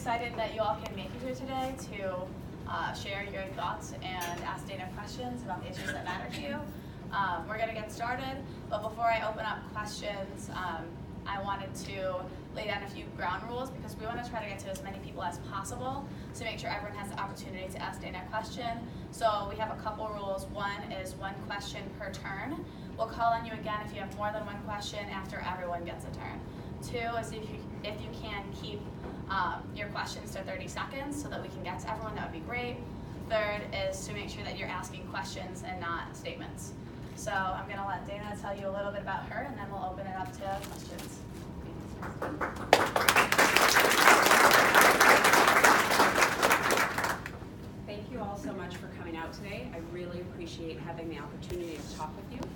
excited that you all can make it here today to share your thoughts and ask Dana questions about the issues that matter to you. We're going to get started, but before I open up questions, I wanted to lay down a few ground rules because we want to try to get to as many people as possible to make sure everyone has the opportunity to ask Dana a question. So we have a couple rules. One is one question per turn. We'll call on you again if you have more than one question after everyone gets a turn. Two is if you can keep your questions to 30 seconds so that we can get to everyone, that would be great. Third is to make sure that you're asking questions and not statements. So I'm going to let Dana tell you a little bit about her, and then we'll open it up to questions. Thank you all so much for coming out today. I really appreciate having the opportunity to talk with you.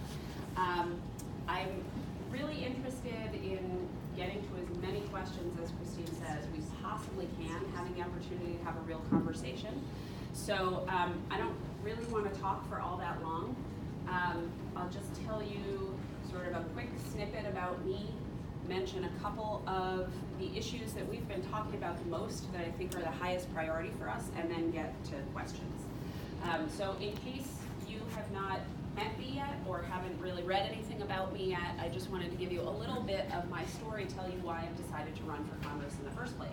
I'm really interested in getting to as many questions, as Christine says, we possibly can, having the opportunity to have a real conversation. So I don't really want to talk for all that long. I'll just tell you sort of a quick snippet about me, mention a couple of the issues that we've been talking about the most that I think are the highest priority for us, and then get to questions. So in case you have not met me yet or haven't really read anything about me yet, I just wanted to give you a little bit of my story, tell you why I've decided to run for Congress in the first place,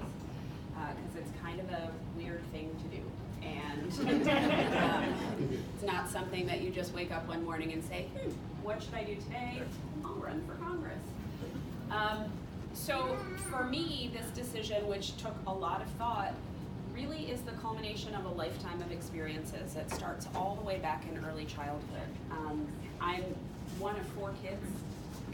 because it's kind of a weird thing to do. And it's not something that you just wake up one morning and say, what should I do today? I'll run for Congress. So for me, this decision, which took a lot of thought, really is the culmination of a lifetime of experiences. It starts all the way back in early childhood. I'm one of 4 kids.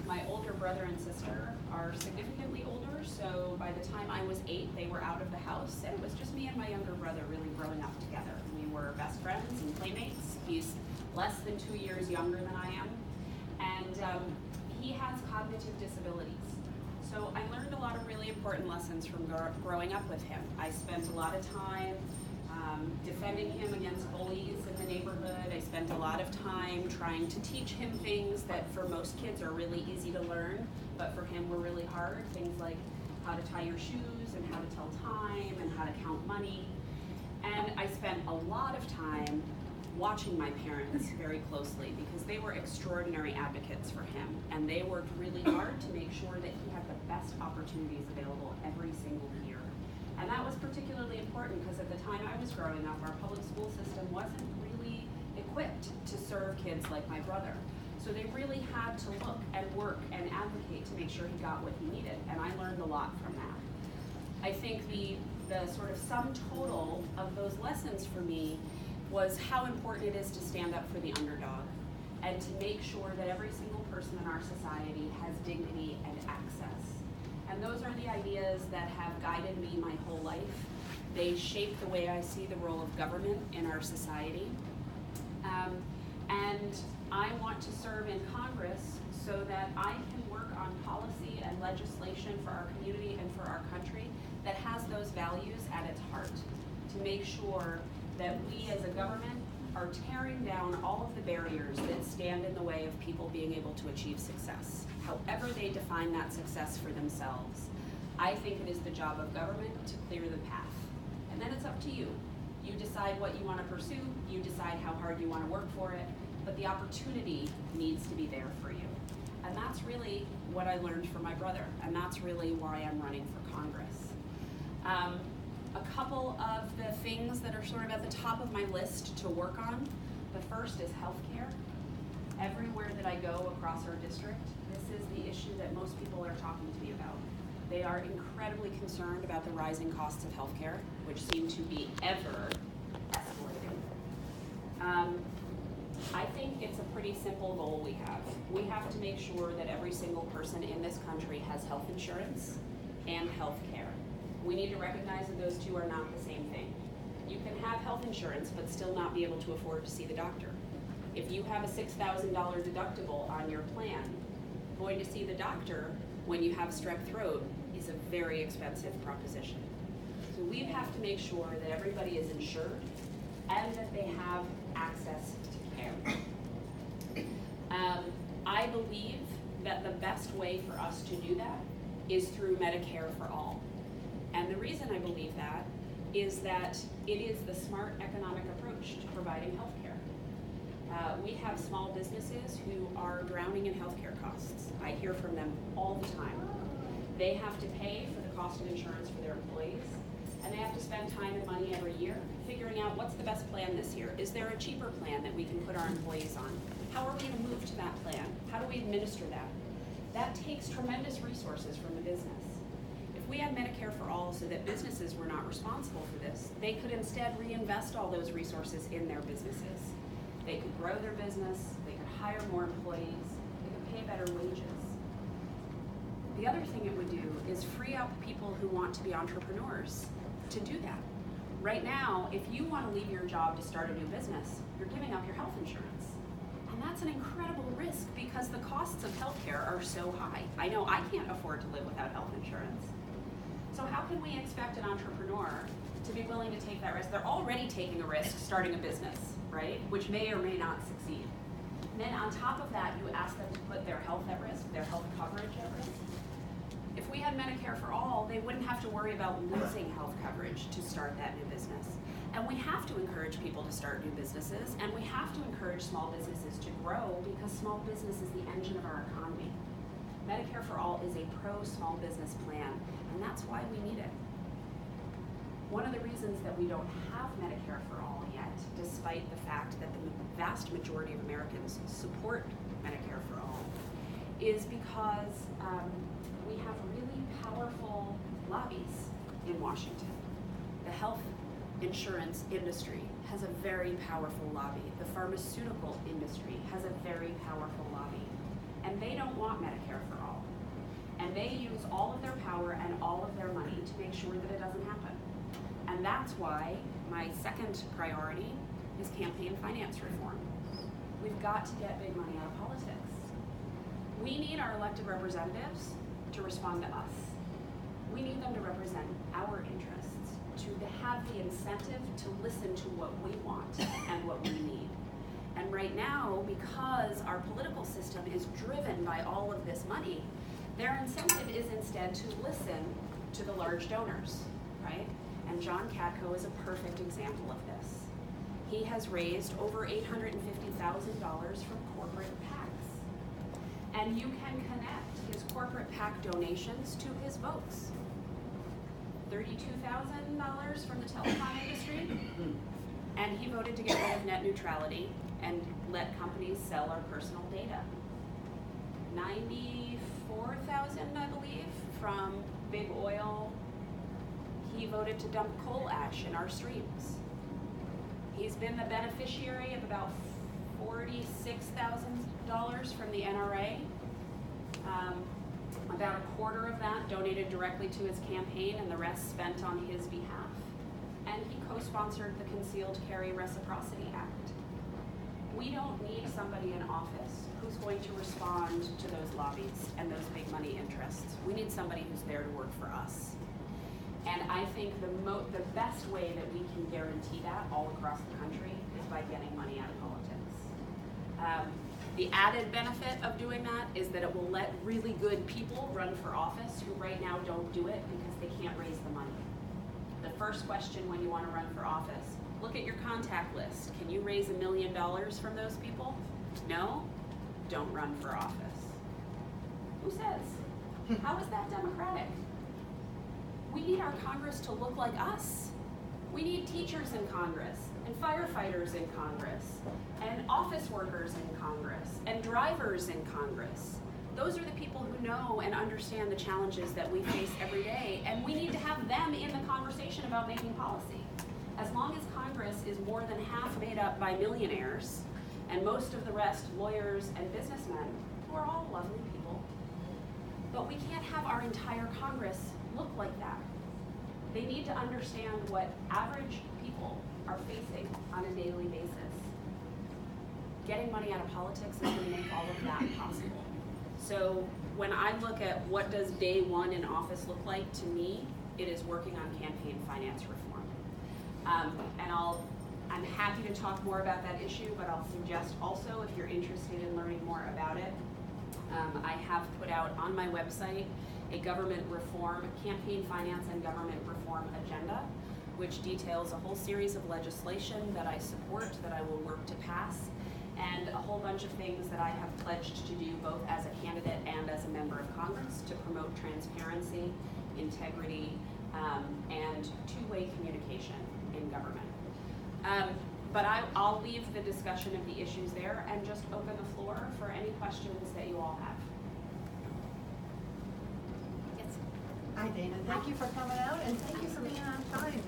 My older brother and sister are significantly older, so by the time I was 8, they were out of the house, and it was just me and my younger brother really growing up together. We were best friends and playmates. He's less than 2 years younger than I am, and he has cognitive disabilities. So I learned a lot of really important lessons from growing up with him. I spent a lot of time defending him against bullies in the neighborhood. I spent a lot of time trying to teach him things that for most kids are really easy to learn, but for him were really hard. Things like how to tie your shoes and how to tell time and how to count money. And I spent a lot of time watching my parents very closely because they were extraordinary advocates for him, and they worked really hard to make sure that he had the best opportunities available every single year. And that was particularly important because at the time I was growing up, our public school system wasn't really equipped to serve kids like my brother. So they really had to look and work and advocate to make sure he got what he needed, and I learned a lot from that. I think the sort of sum total of those lessons for me was how important it is to stand up for the underdog and to make sure that every single person in our society has dignity and access. And those are the ideas that have guided me my whole life. They shape the way I see the role of government in our society. And I want to serve in Congress so that I can work on policy and legislation for our community and for our country that has those values at its heart, to make sure that we as a government are tearing down all of the barriers that stand in the way of people being able to achieve success, however they define that success for themselves. I think it is the job of government to clear the path. And then it's up to you. You decide what you want to pursue, you decide how hard you want to work for it, but the opportunity needs to be there for you. And that's really what I learned from my brother, and that's really why I'm running for Congress. A couple of the things that are sort of at the top of my list to work on. The first is healthcare. Everywhere that I go across our district, this is the issue that most people are talking to me about. They are incredibly concerned about the rising costs of healthcare, which seem to be ever escalating. I think it's a pretty simple goal we have. We have to make sure that every single person in this country has health insurance and health care. We need to recognize that those two are not the same thing. You can have health insurance but still not be able to afford to see the doctor. If you have a $6,000 deductible on your plan, going to see the doctor when you have strep throat is a very expensive proposition. So we have to make sure that everybody is insured and that they have access to care. I believe that the best way for us to do that is through Medicare for all. And the reason I believe that is that it is the smart economic approach to providing health care. We have small businesses who are drowning in healthcare costs. I hear from them all the time. They have to pay for the cost of insurance for their employees, and they have to spend time and money every year figuring out what's the best plan this year. Is there a cheaper plan that we can put our employees on? How are we going to move to that plan? How do we administer that? That takes tremendous resources from the business. If we had Medicare for all so that businesses were not responsible for this, they could instead reinvest all those resources in their businesses. They could grow their business, they could hire more employees, they could pay better wages. The other thing it would do is free up people who want to be entrepreneurs to do that. Right now, if you want to leave your job to start a new business, you're giving up your health insurance. And that's an incredible risk because the costs of healthcare are so high. I know I can't afford to live without health insurance. So how can we expect an entrepreneur to be willing to take that risk? They're already taking a risk starting a business, right? Which may or may not succeed. And then on top of that, you ask them to put their health at risk, their health coverage at risk. If we had Medicare for all, they wouldn't have to worry about losing health coverage to start that new business. And we have to encourage people to start new businesses, and we have to encourage small businesses to grow because small business is the engine of our economy. Medicare for all is a pro-small business plan, and that's why we need it. One of the reasons that we don't have Medicare for all yet, despite the fact that the vast majority of Americans support Medicare for all, is because we have really powerful lobbies in Washington. The health insurance industry has a very powerful lobby. The pharmaceutical industry has a very powerful lobby. And they don't want Medicare for all. And they use all of their power and all of their money to make sure that it doesn't happen. And that's why my second priority is campaign finance reform. We've got to get big money out of politics. We need our elected representatives to respond to us. We need them to represent our interests, to have the incentive to listen to what we want and what we need. And right now, because our political system is driven by all of this money, their incentive is instead to listen to the large donors, right? And John Katko is a perfect example of this. He has raised over $850,000 from corporate PACs. And you can connect his corporate PAC donations to his votes. $32,000 from the telecom industry, and he voted to get rid of net neutrality and let companies sell our personal data. $94,000, I believe, from big oil. He voted to dump coal ash in our streams. He's been the beneficiary of about $46,000 from the NRA. About a quarter of that donated directly to his campaign and the rest spent on his behalf. And he co-sponsored the Concealed Carry Reciprocity Act. We don't need somebody in office who's going to respond to those lobbies and those big money interests. We need somebody who's there to work for us. And I think the best way that we can guarantee that all across the country is by getting money out of politics. The added benefit of doing that is that it will let really good people run for office who right now don't do it because they can't raise the money. The first question when you want to run for office, look at your contact list. Can you raise $1 million from those people? No? Don't run for office. Who says? How is that democratic? We need our Congress to look like us. We need teachers in Congress, and firefighters in Congress, and office workers in Congress, and drivers in Congress. Those are the people who know and understand the challenges that we face every day, and we need to have them in the conversation about making policy. As long as Congress is more than half made up by millionaires, and most of the rest lawyers and businessmen, who are all lovely people, but we can't have our entire Congress look like that. They need to understand what average people are facing on a daily basis. Getting money out of politics is going to make all of that possible. So when I look at what does day one in office look like, to me, it is working on campaign finance reform. I'm happy to talk more about that issue, but I'll suggest also, if you're interested in learning more about it, I have put out on my website a government reform, campaign finance and government reform agenda, which details a whole series of legislation that I support, that I will work to pass, and a whole bunch of things that I have pledged to do both as a candidate and as a member of Congress to promote transparency, integrity, and two-way communication in government. But I'll leave the discussion of the issues there and just open the floor for any questions that you all have. Yes. Hi, Dana. Thank you for coming out, and thank you for being on time.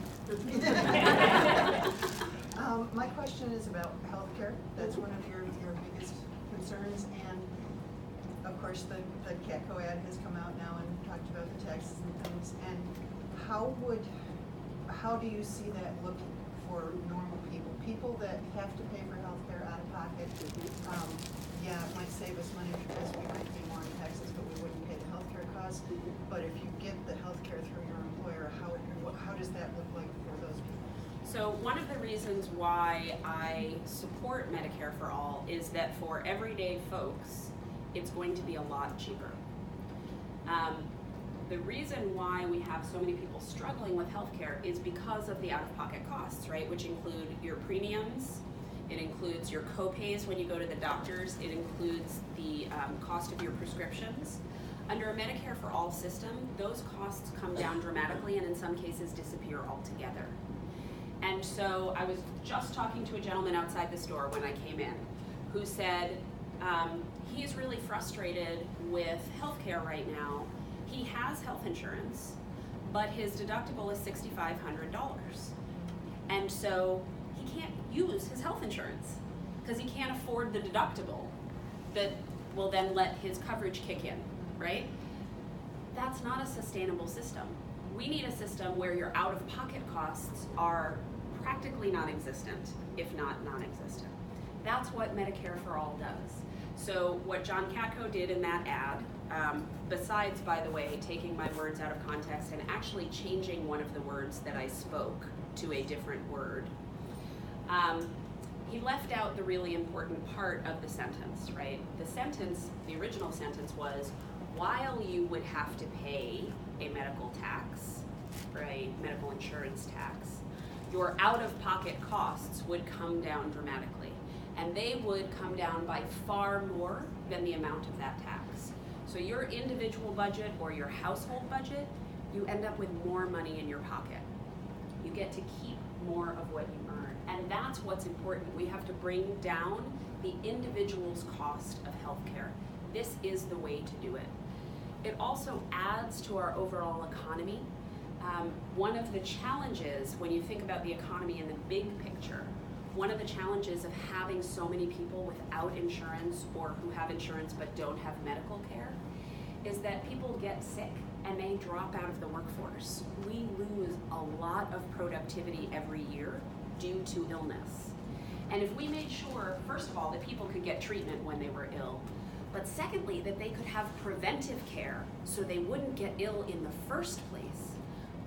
My question is about healthcare. That's one of your biggest concerns, and of course the CATCO ad has come out now and talked about the taxes and things. And how do you see that looking for normal people that have to pay for healthcare out of pocket? Yeah, it might save us money because we might pay more in taxes, but we wouldn't pay the healthcare costs. But if you get the healthcare through your employer, how does that look like for those people? So one of the reasons why I support Medicare for All is that for everyday folks, it's going to be a lot cheaper. The reason why we have so many people struggling with healthcare is because of the out-of-pocket costs, right? Which include your premiums, it includes your co-pays when you go to the doctors, it includes the cost of your prescriptions. Under a Medicare for All system, those costs come down dramatically and in some cases disappear altogether. And so I was just talking to a gentleman outside the store when I came in who said he is really frustrated with healthcare right now. He has health insurance, but his deductible is $6,500. And so he can't use his health insurance because he can't afford the deductible that will then let his coverage kick in, right? That's not a sustainable system. We need a system where your out-of-pocket costs are practically non-existent, if not non-existent. That's what Medicare for All does. So what John Katko did in that ad, besides, by the way, taking my words out of context and actually changing one of the words that I spoke to a different word, he left out the really important part of the sentence, right? The sentence, the original sentence was, while you would have to pay a medical tax, right, medical insurance tax, your out-of-pocket costs would come down dramatically. And they would come down by far more than the amount of that tax. So your individual budget or your household budget, you end up with more money in your pocket. You get to keep more of what you earn. And that's what's important. We have to bring down the individual's cost of healthcare. This is the way to do it. It also adds to our overall economy. One of the challenges when you think about the economy in the big picture, one of the challenges of having so many people without insurance or who have insurance but don't have medical care is that people get sick and they drop out of the workforce. We lose a lot of productivity every year due to illness. And if we made sure, first of all, that people could get treatment when they were ill, but secondly, that they could have preventive care so they wouldn't get ill in the first place,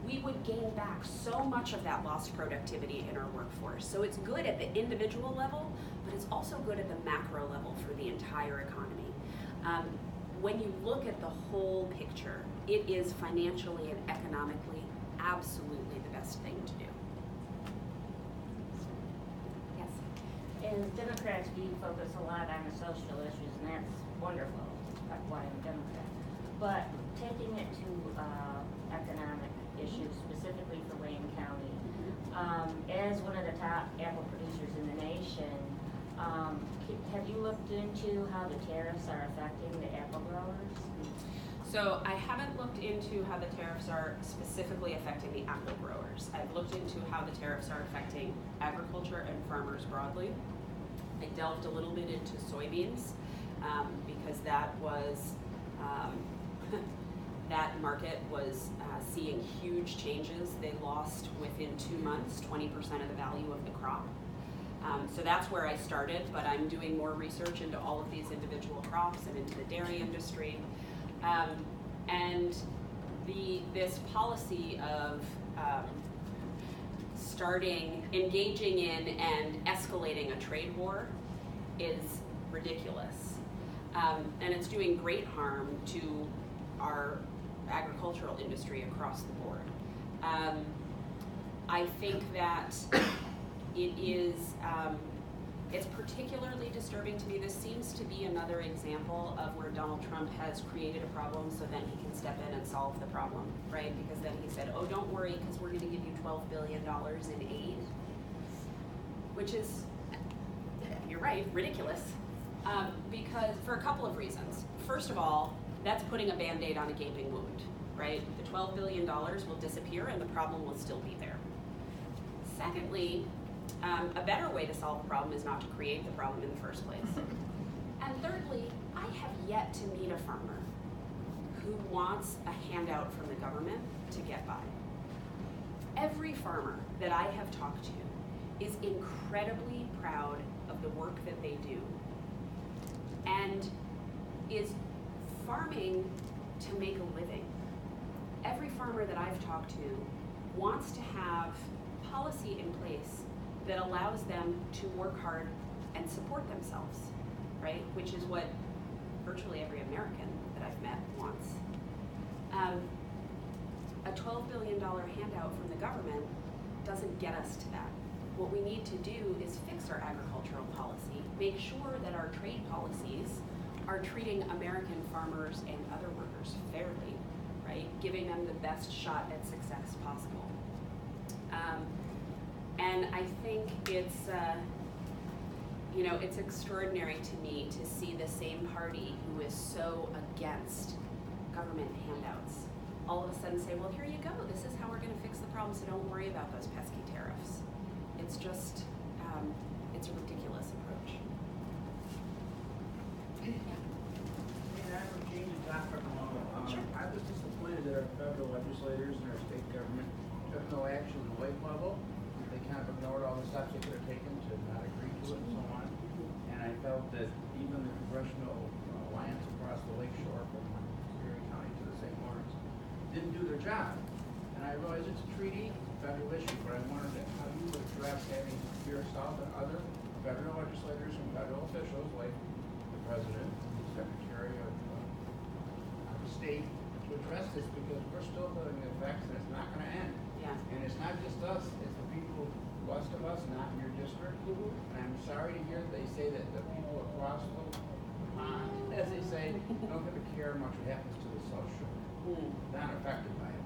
we would gain back so much of that lost productivity in our workforce. So it's good at the individual level, but it's also good at the macro level for the entire economy. When you look at the whole picture, it is financially and economically absolutely the best thing to do. Yes? And Democrats do focus a lot on the social issues, and that's wonderful. That's why I'm a Democrat. But taking it to economic issues, specifically for Wayne County, as one of the top apple producers in the nation, have you looked into how the tariffs are affecting the apple growers? So I haven't looked into how the tariffs are specifically affecting the apple growers. I've looked into how the tariffs are affecting agriculture and farmers broadly. I delved a little bit into soybeans because that was that market was seeing huge changes. They lost within 2 months 20% of the value of the crop. So that's where I started, but I'm doing more research into all of these individual crops and into the dairy industry. And this policy of engaging in and escalating a trade war is ridiculous. And it's doing great harm to our agricultural industry across the board. I think that it is, it's particularly disturbing to me. This seems to be another example of where Donald Trump has created a problem so then he can step in and solve the problem, right? Because then he said, oh, don't worry, because we're gonna give you $12 billion in aid, which is, you're right, ridiculous. Because for a couple of reasons. First of all, that's putting a Band-Aid on a gaping wound, right? The $12 billion will disappear and the problem will still be there. Secondly, a better way to solve the problem is not to create the problem in the first place. And thirdly, I have yet to meet a farmer who wants a handout from the government to get by. Every farmer that I have talked to is incredibly proud of the work that they do and is farming to make a living. Every farmer that I've talked to wants to have policy in place that allows them to work hard and support themselves, right? Which is what virtually every American that I've met wants. A $12 billion handout from the government doesn't get us to that. What we need to do is fix our agricultural policy, make sure that our trade policies are treating American farmers and other workers fairly, right? Giving them the best shot at success possible. And I think it's, it's extraordinary to me to see the same party who is so against government handouts all of a sudden say, well, here you go. This is how we're going to fix the problem, so don't worry about those pesky tariffs. It's just, it's a ridiculous approach. Sure. I was disappointed that our federal legislators and our state government took no action on the lake level. They kind of ignored all the steps they could have taken to not agree to it and so on. And I felt that even the congressional alliance across the lake shore from Erie County to the St. Lawrence didn't do their job. And I realize it's a treaty, federal issue, but I wondered how you would address having yourself and other federal legislators and federal officials like the president, the secretary of the state to address this, because we're still feeling the effects and it's not going to end. Yeah. And it's not just us, it's the people west of us, not in your district. And I'm sorry to hear they say that the people across the pond, as they say, don't give a care much what happens to the South Shore. They're not affected by it.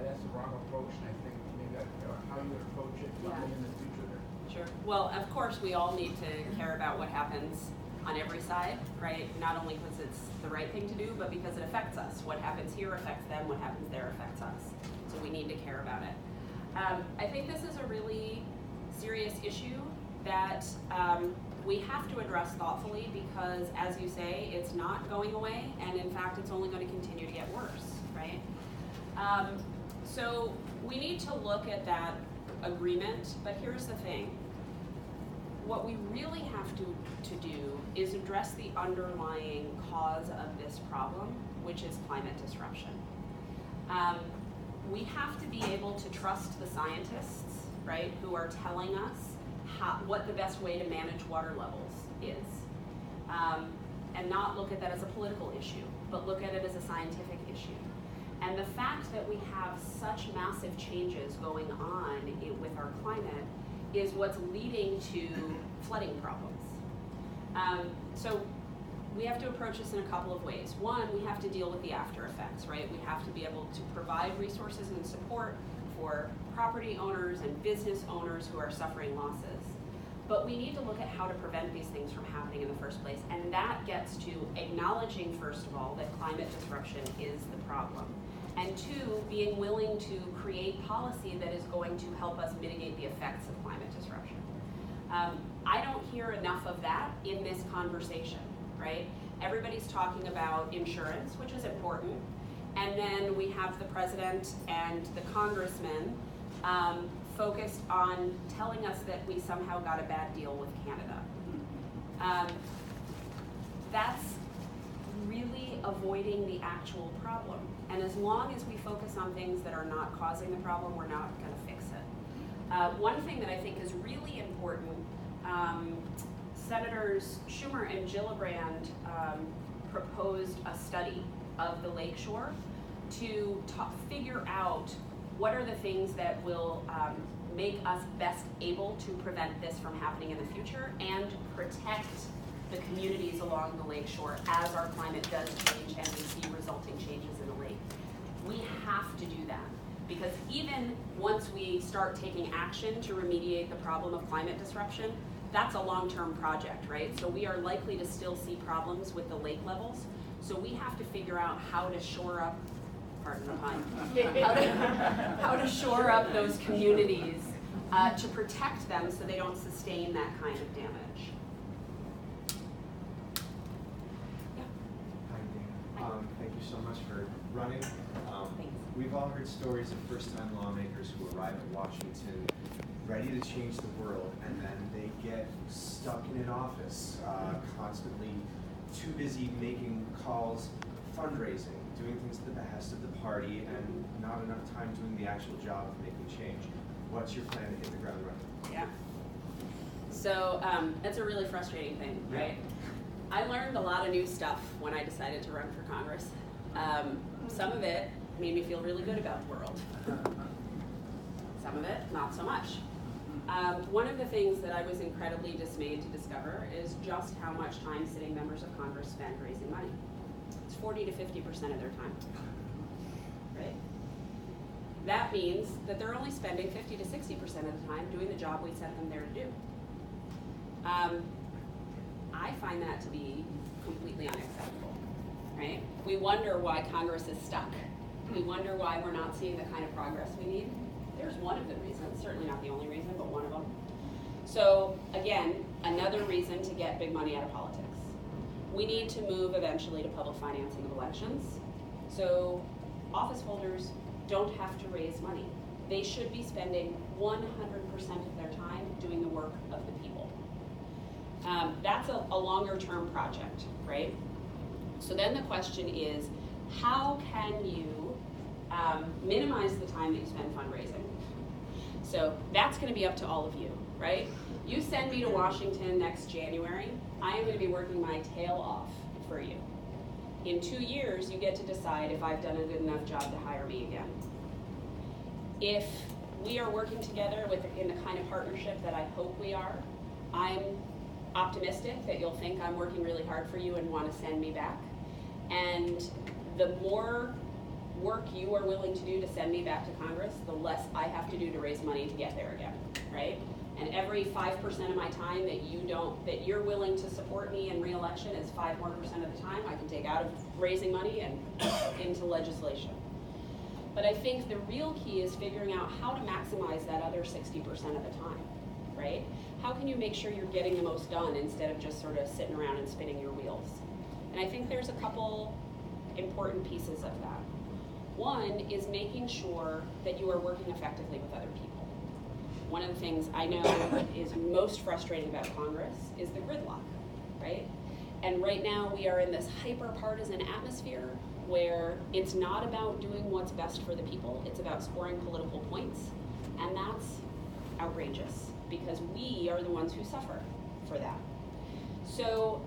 That's the wrong approach, and I think maybe how you would approach it in the future there. Sure. Well, of course, we all need to care about what happens on every side, right? Not only because it's the right thing to do, but because it affects us. What happens here affects them, what happens there affects us. So we need to care about it. I think this is a really serious issue that we have to address thoughtfully because, as you say, it's not going away, and in fact, it's only going to continue to get worse, right? So we need to look at that agreement, but here's the thing. What we really have to do is address the underlying cause of this problem, which is climate disruption. We have to be able to trust the scientists, right, who are telling us what the best way to manage water levels is. And not look at that as a political issue, but look at it as a scientific issue. And the fact that we have such massive changes going on with our climate is what's leading to flooding problems. So we have to approach this in a couple of ways. One, we have to deal with the after effects, right? We have to be able to provide resources and support for property owners and business owners who are suffering losses. But we need to look at how to prevent these things from happening in the first place. And that gets to acknowledging, first of all, that climate disruption is the problem. And two, being willing to create policy that is going to help us mitigate the effects of climate disruption. I don't hear enough of that in this conversation, right? Everybody's talking about insurance, which is important. And then we have the president and the congressman focused on telling us that we somehow got a bad deal with Canada. That's really avoiding the actual problem. And as long as we focus on things that are not causing the problem, we're not going to fix it. One thing that I think is really important, Senators Schumer and Gillibrand proposed a study of the lakeshore to figure out what are the things that will make us best able to prevent this from happening in the future and protect the communities along the lakeshore as our climate does change and we see resulting changes in the lake. We have to do that, because even once we start taking action to remediate the problem of climate disruption, that's a long-term project, right? So we are likely to still see problems with the lake levels. So we have to figure out how to shore up, pardon the pun, how to shore up those communities to protect them so they don't sustain that kind of damage. Hi, Dana. Thank you so much for running. Thanks. We've all heard stories of first-time lawmakers who arrive at Washington ready to change the world, and then they get stuck in an office, constantly too busy making calls, fundraising, doing things at the behest of the party, and not enough time doing the actual job of making change. What's your plan to hit the ground running? Yeah. So that's a really frustrating thing, right? I learned a lot of new stuff when I decided to run for Congress. Some of it made me feel really good about the world. Some of it, not so much. One of the things that I was incredibly dismayed to discover is just how much time sitting members of Congress spend raising money. It's 40 to 50% of their time, right? That means that they're only spending 50 to 60% of the time doing the job we sent them there to do. I find that to be completely unacceptable, right? We wonder why Congress is stuck. We wonder why we're not seeing the kind of progress we need. There's one of the reasons, certainly not the only reason, but one of them. So again, another reason to get big money out of politics. We need to move eventually to public financing of elections. So office holders don't have to raise money. They should be spending 100% of their time doing the work of the people. That's a longer term project, right? So then the question is, how can you minimize the time that you spend fundraising? So that's going to be up to all of you, right? You send me to Washington next January, I am going to be working my tail off for you. In 2 years, you get to decide if I've done a good enough job to hire me again. If we are working together in the kind of partnership that I hope we are, I'm optimistic that you'll think I'm working really hard for you and want to send me back. And the more work you are willing to do to send me back to Congress, the less I have to do to raise money to get there again, right? And every 5% of my time that you're willing to support me in re-election is 5% more of the time I can take out of raising money and into legislation. But I think the real key is figuring out how to maximize that other 60% of the time, right? How can you make sure you're getting the most done instead of just sort of sitting around and spinning your wheels? And I think there's a couple important pieces of that. One is making sure that you are working effectively with other people. One of the things I know is most frustrating about Congress is the gridlock, right? And right now we are in this hyper-partisan atmosphere where it's not about doing what's best for the people, it's about scoring political points, and that's outrageous because we are the ones who suffer for that. So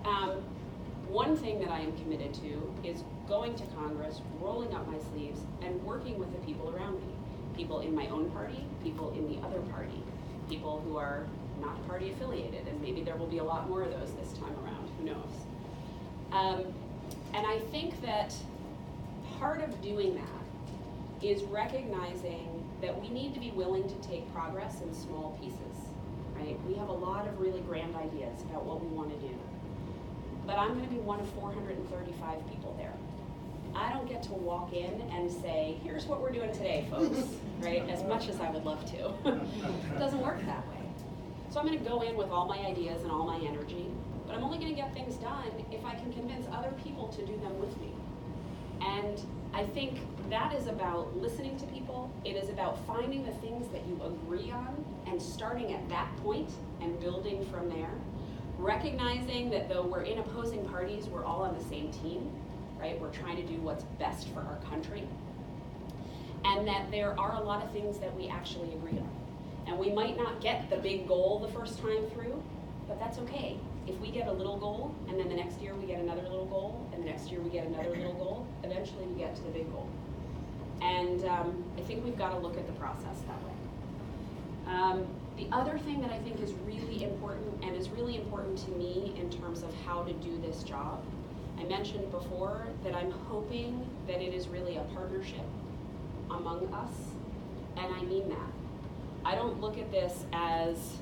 one thing that I am committed to is going to Congress, rolling up my sleeves, and working with the people around me. People in my own party, people in the other party, people who are not party affiliated, and maybe there will be a lot more of those this time around, who knows. And I think that part of doing that is recognizing that we need to be willing to take progress in small pieces, right? We have a lot of really grand ideas about what we want to do. But I'm going to be one of 435 people there. I don't get to walk in and say, here's what we're doing today, folks, right? As much as I would love to. It doesn't work that way. So I'm going to go in with all my ideas and all my energy, but I'm only going to get things done if I can convince other people to do them with me. And I think that is about listening to people. It is about finding the things that you agree on and starting at that point and building from there. Recognizing that though we're in opposing parties, we're all on the same team, right? We're trying to do what's best for our country. And that there are a lot of things that we actually agree on. And we might not get the big goal the first time through, but that's okay. If we get a little goal, and then the next year we get another little goal, and the next year we get another little goal, eventually we get to the big goal. And I think we've got to look at the process that way. The other thing that I think is really important, and is really important to me in terms of how to do this job, I mentioned before that I'm hoping that it is really a partnership among us, and I mean that. I don't look at this as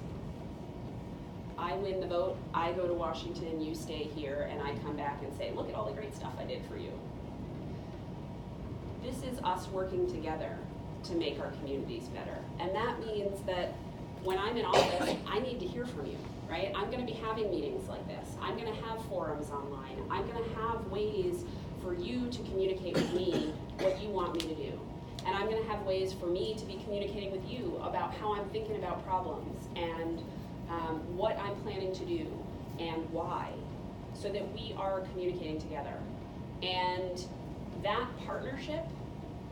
I win the vote, I go to Washington, you stay here, and I come back and say, look at all the great stuff I did for you. This is us working together to make our communities better. And that means that when I'm in office, I need to hear from you, right? I'm gonna be having meetings like this. I'm gonna have forums online. I'm gonna have ways for you to communicate with me what you want me to do. And I'm gonna have ways for me to be communicating with you about how I'm thinking about problems and what I'm planning to do and why, so that we are communicating together. And that partnership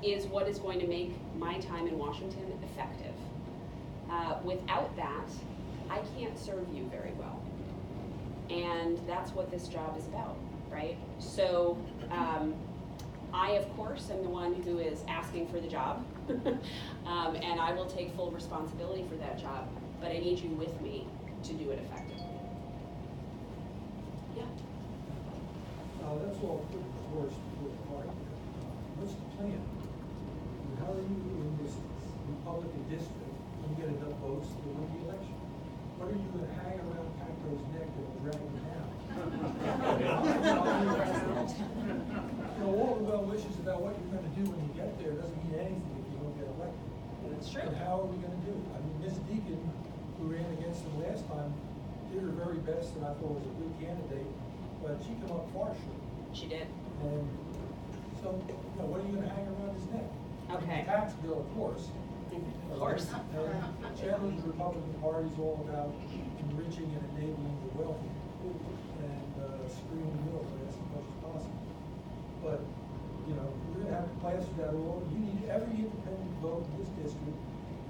is what is going to make my time in Washington effective. Without that, I can't serve you very well. And that's what this job is about, right? So I, of course, am the one who is asking for the job, and I will take full responsibility for that job, but I need you with me to do it effectively. Yeah? That's all put the horse before the cart. What's the plan? How are you in this Republican district when you get enough votes to win the election? What are you going to hang around Paco's neck and drag him down? All the well wishes about what you're going to do when you get there doesn't mean anything if you don't get elected. That's true. And how are we going to do it? I mean, Ms. Deacon, who ran against him last time, did her very best and I thought was a good candidate, but she came up far short. She did. And so, what are you going to hang around his neck? Okay. The tax bill, of course. Of course. And generally, the Republican Party is all about enriching and enabling the wealthy and screwing the middle class as much as possible. But, we're going to have to plaster that all. You need every independent vote in this district.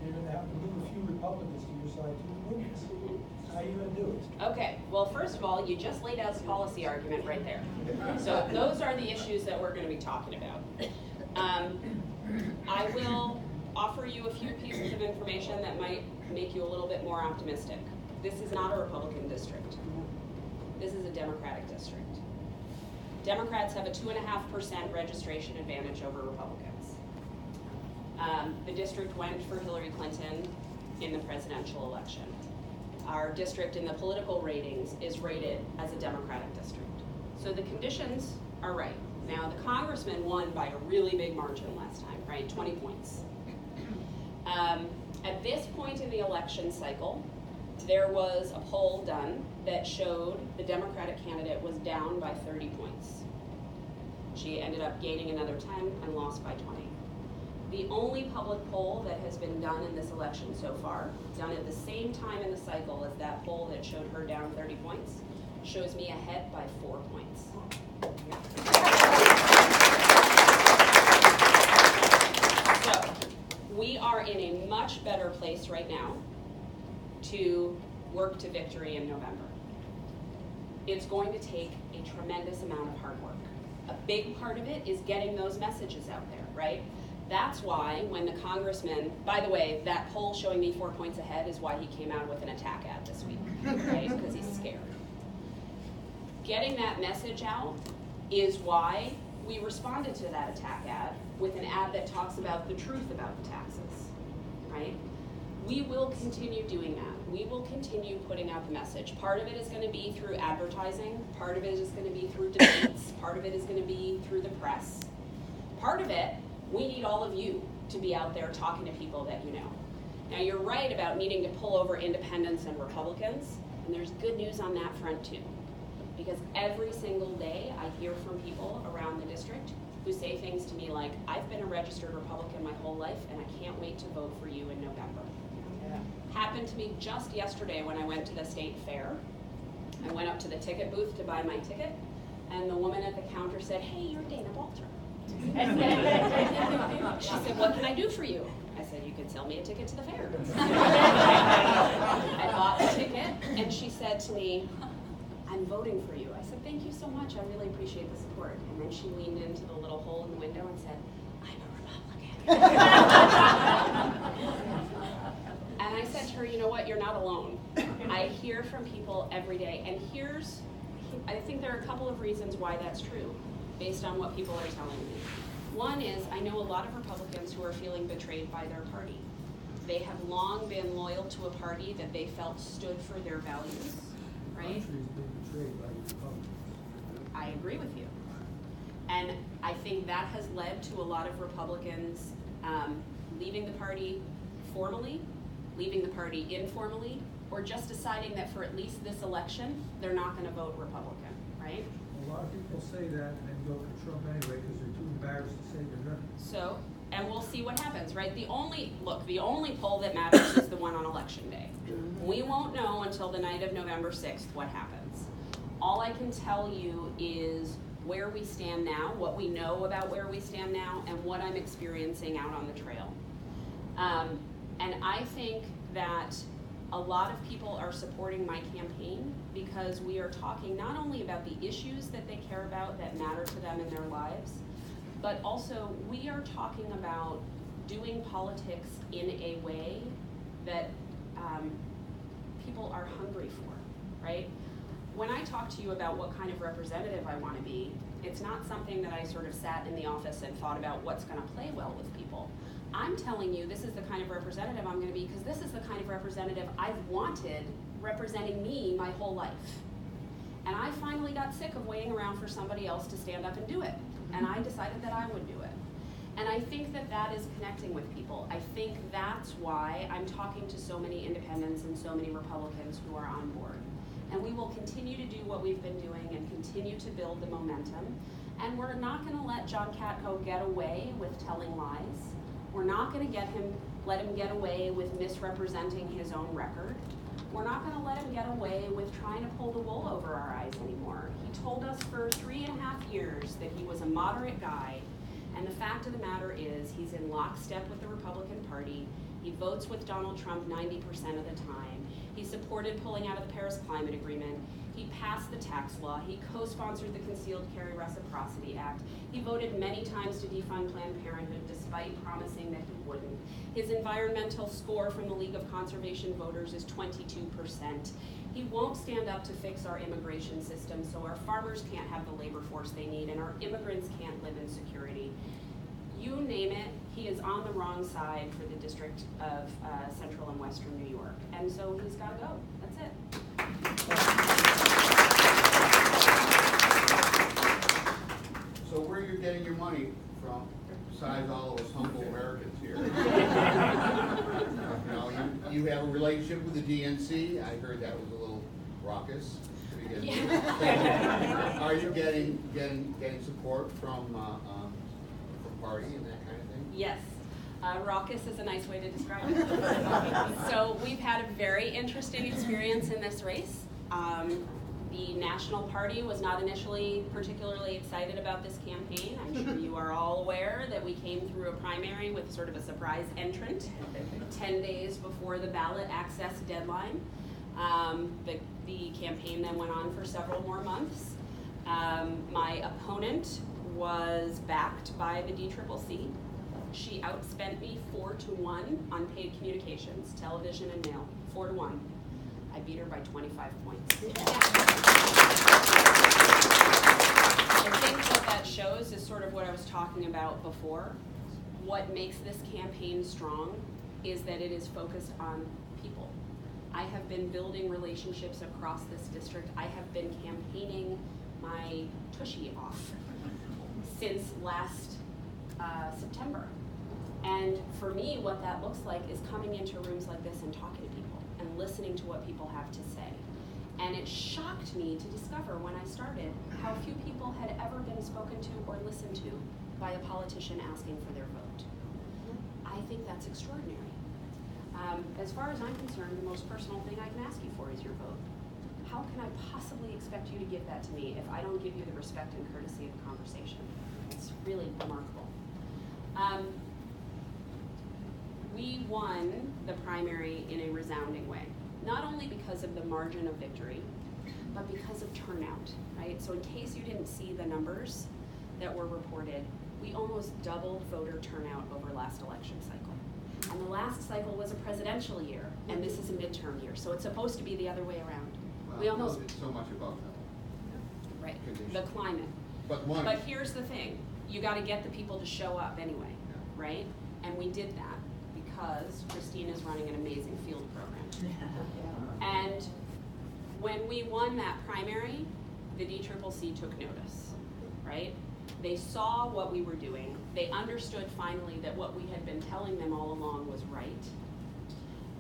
You're going to have to move a few Republicans to your side to win this. How are you going to do it? Okay, well, first of all, you just laid out a policy argument right there. So those are the issues that we're going to be talking about. I will offer you a few pieces of information that might make you a little bit more optimistic. This is not a Republican district. This is a Democratic district. Democrats have a 2.5% registration advantage over Republicans. The district went for Hillary Clinton in the presidential election. Our district in the political ratings is rated as a Democratic district. So the conditions are right. Now, the congressman won by a really big margin last time, right? 20 points. At this point in the election cycle, there was a poll done that showed the Democratic candidate was down by 30 points. She ended up gaining another 10 and lost by 20. The only public poll that has been done in this election so far, done at the same time in the cycle as that poll that showed her down 30 points, shows me ahead by 4 points. So, we are in a much better place right now to work to victory in November. It's going to take a tremendous amount of hard work. A big part of it is getting those messages out there, right? That's why when the congressman, by the way, that poll showing me 4 points ahead is why he came out with an attack ad this week, right? Because he's scared. Getting that message out is why we responded to that attack ad with an ad that talks about the truth about the taxes, right? We will continue doing that. We will continue putting out the message. Part of it is going to be through advertising. Part of it is going to be through debates. Part of it is going to be through the press. Part of it, we need all of you to be out there talking to people that you know. Now, you're right about needing to pull over independents and Republicans, and there's good news on that front too. Because every single day I hear from people around the district who say things to me like, I've been a registered Republican my whole life and I can't wait to vote for you in November. Yeah. Happened to me just yesterday when I went to the state fair. I went up to the ticket booth to buy my ticket, and the woman at the counter said, hey, you're Dana Balter. She said, what can I do for you? I said, you can sell me a ticket to the fair. I bought the ticket, and she said to me, I'm voting for you. I said, thank you so much. I really appreciate the support. And then she leaned into the little hole in the window and said, I'm a Republican. And I said, her, you know what, you're not alone. I hear from people every day, and I think there are a couple of reasons why that's true, based on what people are telling me. One is, I know a lot of Republicans who are feeling betrayed by their party. They have long been loyal to a party that they felt stood for their values, right? The country's been betrayed by the Republicans. I agree with you. And I think that has led to a lot of Republicans leaving the party formally, leaving the party informally, or just deciding that for at least this election, they're not going to vote Republican, right? A lot of people say that and then go for Trump anyway because they're too embarrassed to say they're not. So, and we'll see what happens, right? The only poll that matters is the one on election day. We won't know until the night of November 6th what happens. All I can tell you is where we stand now, what we know about where we stand now, and what I'm experiencing out on the trail. And I think that a lot of people are supporting my campaign because we are talking not only about the issues that they care about that matter to them in their lives, but also we are talking about doing politics in a way that people are hungry for, right? When I talk to you about what kind of representative I want to be, it's not something that I sort of sat in the office and thought about what's going to play well with people. I'm telling you this is the kind of representative I'm going to be because this is the kind of representative I've wanted representing me my whole life. And I finally got sick of waiting around for somebody else to stand up and do it. And I decided that I would do it. And I think that that is connecting with people. I think that's why I'm talking to so many independents and so many Republicans who are on board. And we will continue to do what we've been doing and continue to build the momentum. And we're not going to let John Katko get away with telling lies. We're not going to let him get away with misrepresenting his own record. We're not going to let him get away with trying to pull the wool over our eyes anymore. He told us for 3.5 years that he was a moderate guy, and the fact of the matter is he's in lockstep with the Republican Party. He votes with Donald Trump 90% of the time. He supported pulling out of the Paris Climate Agreement. He passed the tax law. He co-sponsored the Concealed Carry Reciprocity Act. He voted many times to defund Planned Parenthood despite promising that he wouldn't. His environmental score from the League of Conservation Voters is 22%. He won't stand up to fix our immigration system so our farmers can't have the labor force they need and our immigrants can't live in security. You name it, he is on the wrong side for the District of Central and Western New York. And so he's got to go. That's it. So where you're getting your money from, besides all of us humble Americans here? You have a relationship with the DNC. I heard that was a little raucous to begin with. Are you getting support from party and that kind of thing? Yes. Raucous is a nice way to describe it. So we've had a very interesting experience in this race. The National Party was not initially particularly excited about this campaign. I'm sure you are all aware that we came through a primary with sort of a surprise entrant 10 days before the ballot access deadline. The campaign then went on for several more months. My opponent was backed by the DCCC. She outspent me 4-1 on paid communications, television and mail, 4-1. I beat her by 25 points. I think what that shows is sort of what I was talking about before. What makes this campaign strong is that it is focused on people. I have been building relationships across this district. I have been campaigning my tushy off since last September. And for me, what that looks like is coming into rooms like this and talking to people and listening to what people have to say. And it shocked me to discover when I started how few people had ever been spoken to or listened to by a politician asking for their vote. I think that's extraordinary. As far as I'm concerned, the most personal thing I can ask you for is your vote. How can I possibly expect you to give that to me if I don't give you the respect and courtesy of the conversation? It's really remarkable. We won the primary in a resounding way, not only because of the margin of victory, but because of turnout, right? So in case you didn't see the numbers that were reported, we almost doubled voter turnout over last election cycle. And the last cycle was a presidential year, and this is a midterm year, so it's supposed to be the other way around. We Well, no, almost, it's so much about health. right, condition. the climate. But money. But here's the thing, you gotta get the people to show up anyway, Yeah. right? And we did that because Christine is running an amazing field program. And when we won that primary, the DCCC took notice, right? They saw what we were doing. They understood finally that what we had been telling them all along was right,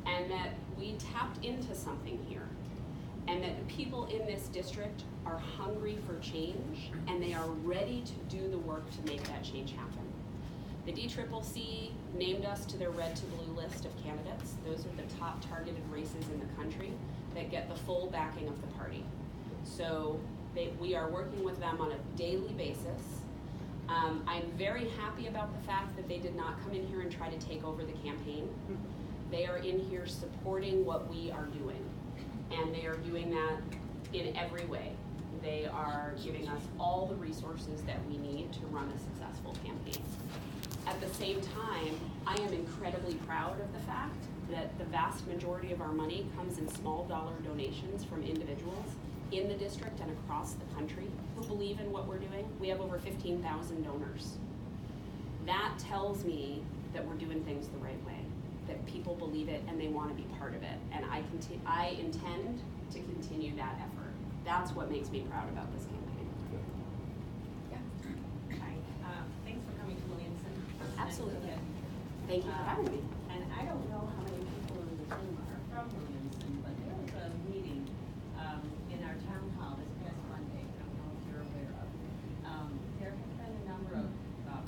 and that we tapped into something here, and that the people in this district are hungry for change, and they are ready to do the work to make that change happen. The DCCC named us to their red to blue list of candidates. Those are the top targeted races in the country that get the full backing of the party. So we are working with them on a daily basis. I'm very happy about the fact that they did not come in here and try to take over the campaign. They are in here supporting what we are doing, and they are doing that in every way. They are giving us all the resources that we need to run a successful campaign. At the same time, I am incredibly proud of the fact that the vast majority of our money comes in small dollar donations from individuals in the district and across the country who believe in what we're doing. We have over 15,000 donors. That tells me that we're doing things the right way, that people believe it and they want to be part of it. And I intend to continue that effort. That's what makes me proud about this campaign. Yeah. Hi, thanks for coming to Williamson. Absolutely. Nice to meet you. Thank you for having me. And I don't know how many people in the room are from Williamson, but there was a meeting in our town hall this past Monday. I don't know if you're aware of. There have been a number of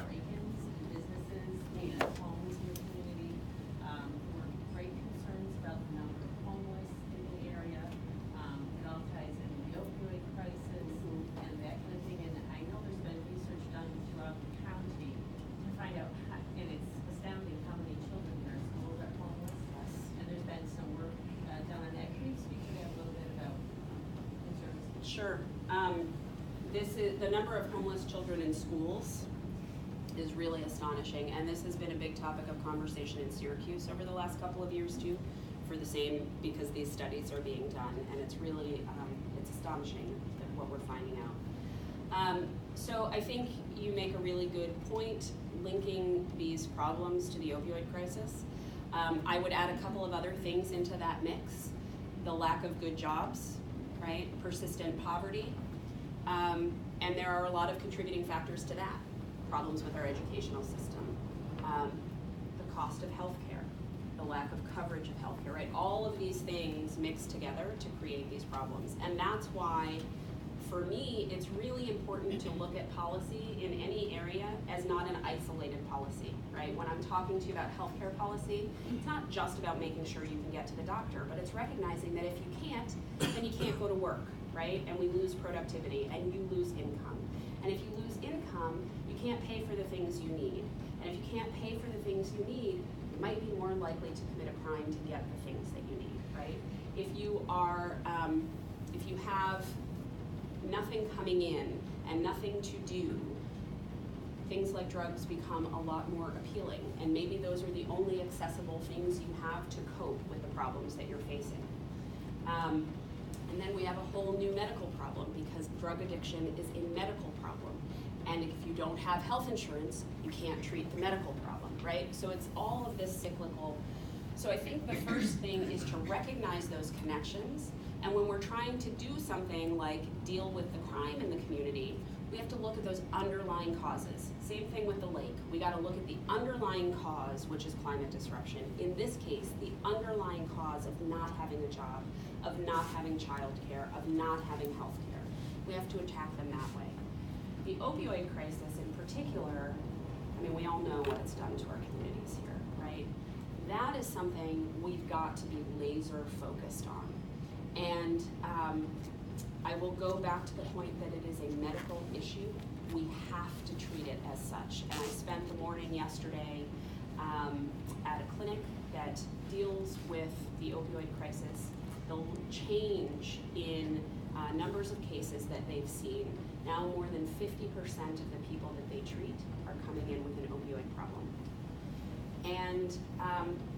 break-ins in businesses and homes in the community. There were great concerns about the number of homeless in the area. It all ties into the opioid crisis and that kind of thing. And I know there's been research done throughout the county to find out, and it's astounding how many children in our schools are homeless. And there's been some work done on that. Can you speak to that a little bit about concerns? Sure. This is the number of homeless children in schools is really astonishing, and this has been a big topic of conversation in Syracuse over the last couple of years too, for the same, because these studies are being done, and it's really it's astonishing that what we're finding out. So I think you make a really good point linking these problems to the opioid crisis. I would add a couple of other things into that mix: the lack of good jobs, right? Persistent poverty. And there are a lot of contributing factors to that. Problems with our educational system, the cost of healthcare, the lack of coverage of healthcare, right? All of these things mix together to create these problems. And that's why, for me, it's really important to look at policy in any area as not an isolated policy, right? When I'm talking to you about healthcare policy, it's not just about making sure you can get to the doctor, but it's recognizing that if you can't, then you can't go to work, right? And we lose productivity and you lose income. And if you lose income, you can't pay for the things you need. And if you can't pay for the things you need, you might be more likely to commit a crime to get the things that you need, right? If you are, if you have nothing coming in and nothing to do, things like drugs become a lot more appealing. And maybe those are the only accessible things you have to cope with the problems that you're facing. And then we have a whole new medical problem, because drug addiction is a medical problem. And if you don't have health insurance, you can't treat the medical problem, right? So it's all of this cyclical. So I think the first thing is to recognize those connections. And when we're trying to do something like deal with the crime in the community, we have to look at those underlying causes. Same thing with the lake. We gotta look at the underlying cause, which is climate disruption. In this case, the underlying cause of not having a job, of not having childcare, of not having health care. We have to attack them that way. The opioid crisis in particular, I mean, we all know what it's done to our communities here, right? That is something we've got to be laser focused on. And I will go back to the point that it is a medical issue. We have to treat it as such. And I spent the morning yesterday at a clinic that deals with the opioid crisis. The change in numbers of cases that they've seen. Now more than 50% of the people that they treat are coming in with an opioid problem. And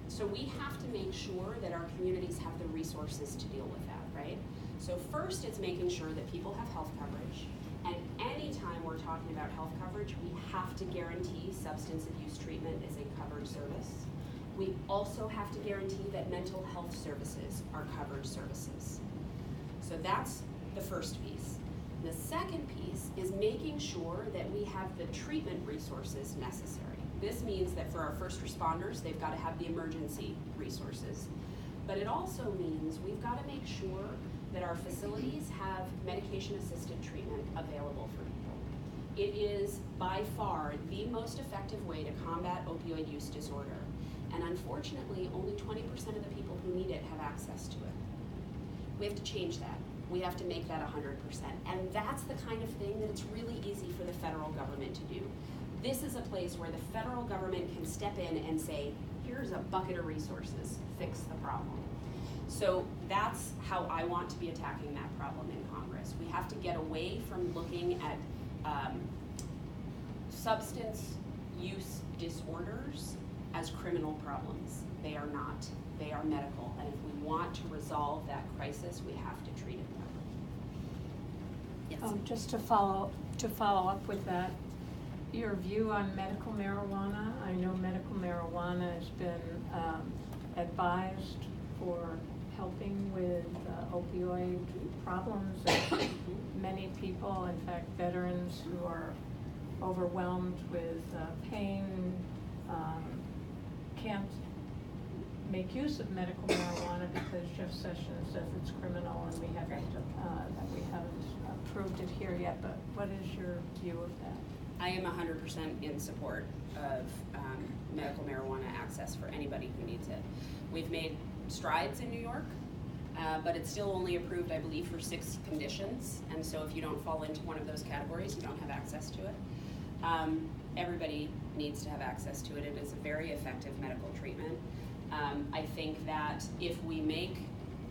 so we have to make sure that our communities have the resources to deal with that, right? So first, it's making sure that people have health coverage. And anytime we're talking about health coverage, we have to guarantee substance abuse treatment is a covered service. We also have to guarantee that mental health services are covered services. So that's the first piece. The second piece is making sure that we have the treatment resources necessary. This means that for our first responders, they've got to have the emergency resources. But it also means we've got to make sure that our facilities have medication-assisted treatment available for people. It is by far the most effective way to combat opioid use disorder. And unfortunately, only 20% of the people who need it have access to it. We have to change that. We have to make that 100%. And that's the kind of thing that it's really easy for the federal government to do. This is a place where the federal government can step in and say, here's a bucket of resources, fix the problem. So that's how I want to be attacking that problem in Congress. We have to get away from looking at substance use disorders as criminal problems. They are not. They are medical. And if we want to resolve that crisis, we have to treat it that way. Yes. Just to follow up with that, your view on medical marijuana. I know medical marijuana has been advised for helping with opioid problems. And many people, in fact, veterans who are overwhelmed with pain, can't make use of medical marijuana because Jeff Sessions says it's criminal, and we haven't approved it here yet. But what is your view of that? I am 100% in support of medical marijuana access for anybody who needs it. We've made strides in New York, but it's still only approved, I believe, for 6 conditions. And so if you don't fall into one of those categories, you don't have access to it. Everybody needs to have access to it. It is a very effective medical treatment. I think that if we make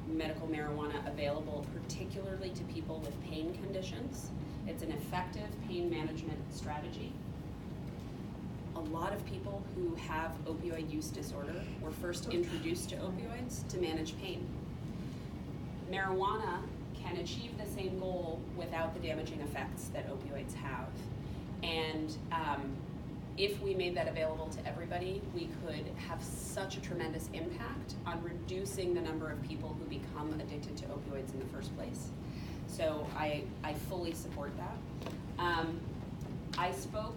medical marijuana available, particularly to people with pain conditions, it's an effective pain management strategy. A lot of people who have opioid use disorder were first introduced to opioids to manage pain. Marijuana can achieve the same goal without the damaging effects that opioids have. And if we made that available to everybody, we could have such a tremendous impact on reducing the number of people who become addicted to opioids in the first place. So I fully support that. I spoke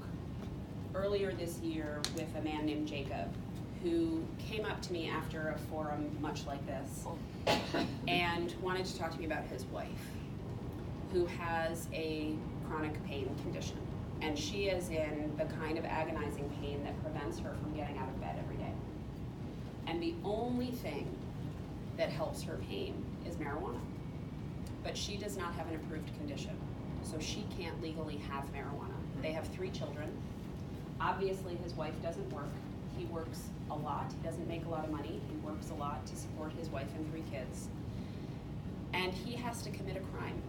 earlier this year with a man named Jacob who came up to me after a forum much like this and wanted to talk to me about his wife, who has a chronic pain condition. And she is in the kind of agonizing pain that prevents her from getting out of bed every day. And the only thing that helps her pain is marijuana. But she does not have an approved condition, so she can't legally have marijuana. They have 3 children. Obviously, his wife doesn't work. He works a lot. He doesn't make a lot of money. He works a lot to support his wife and 3 kids. And he has to commit a crime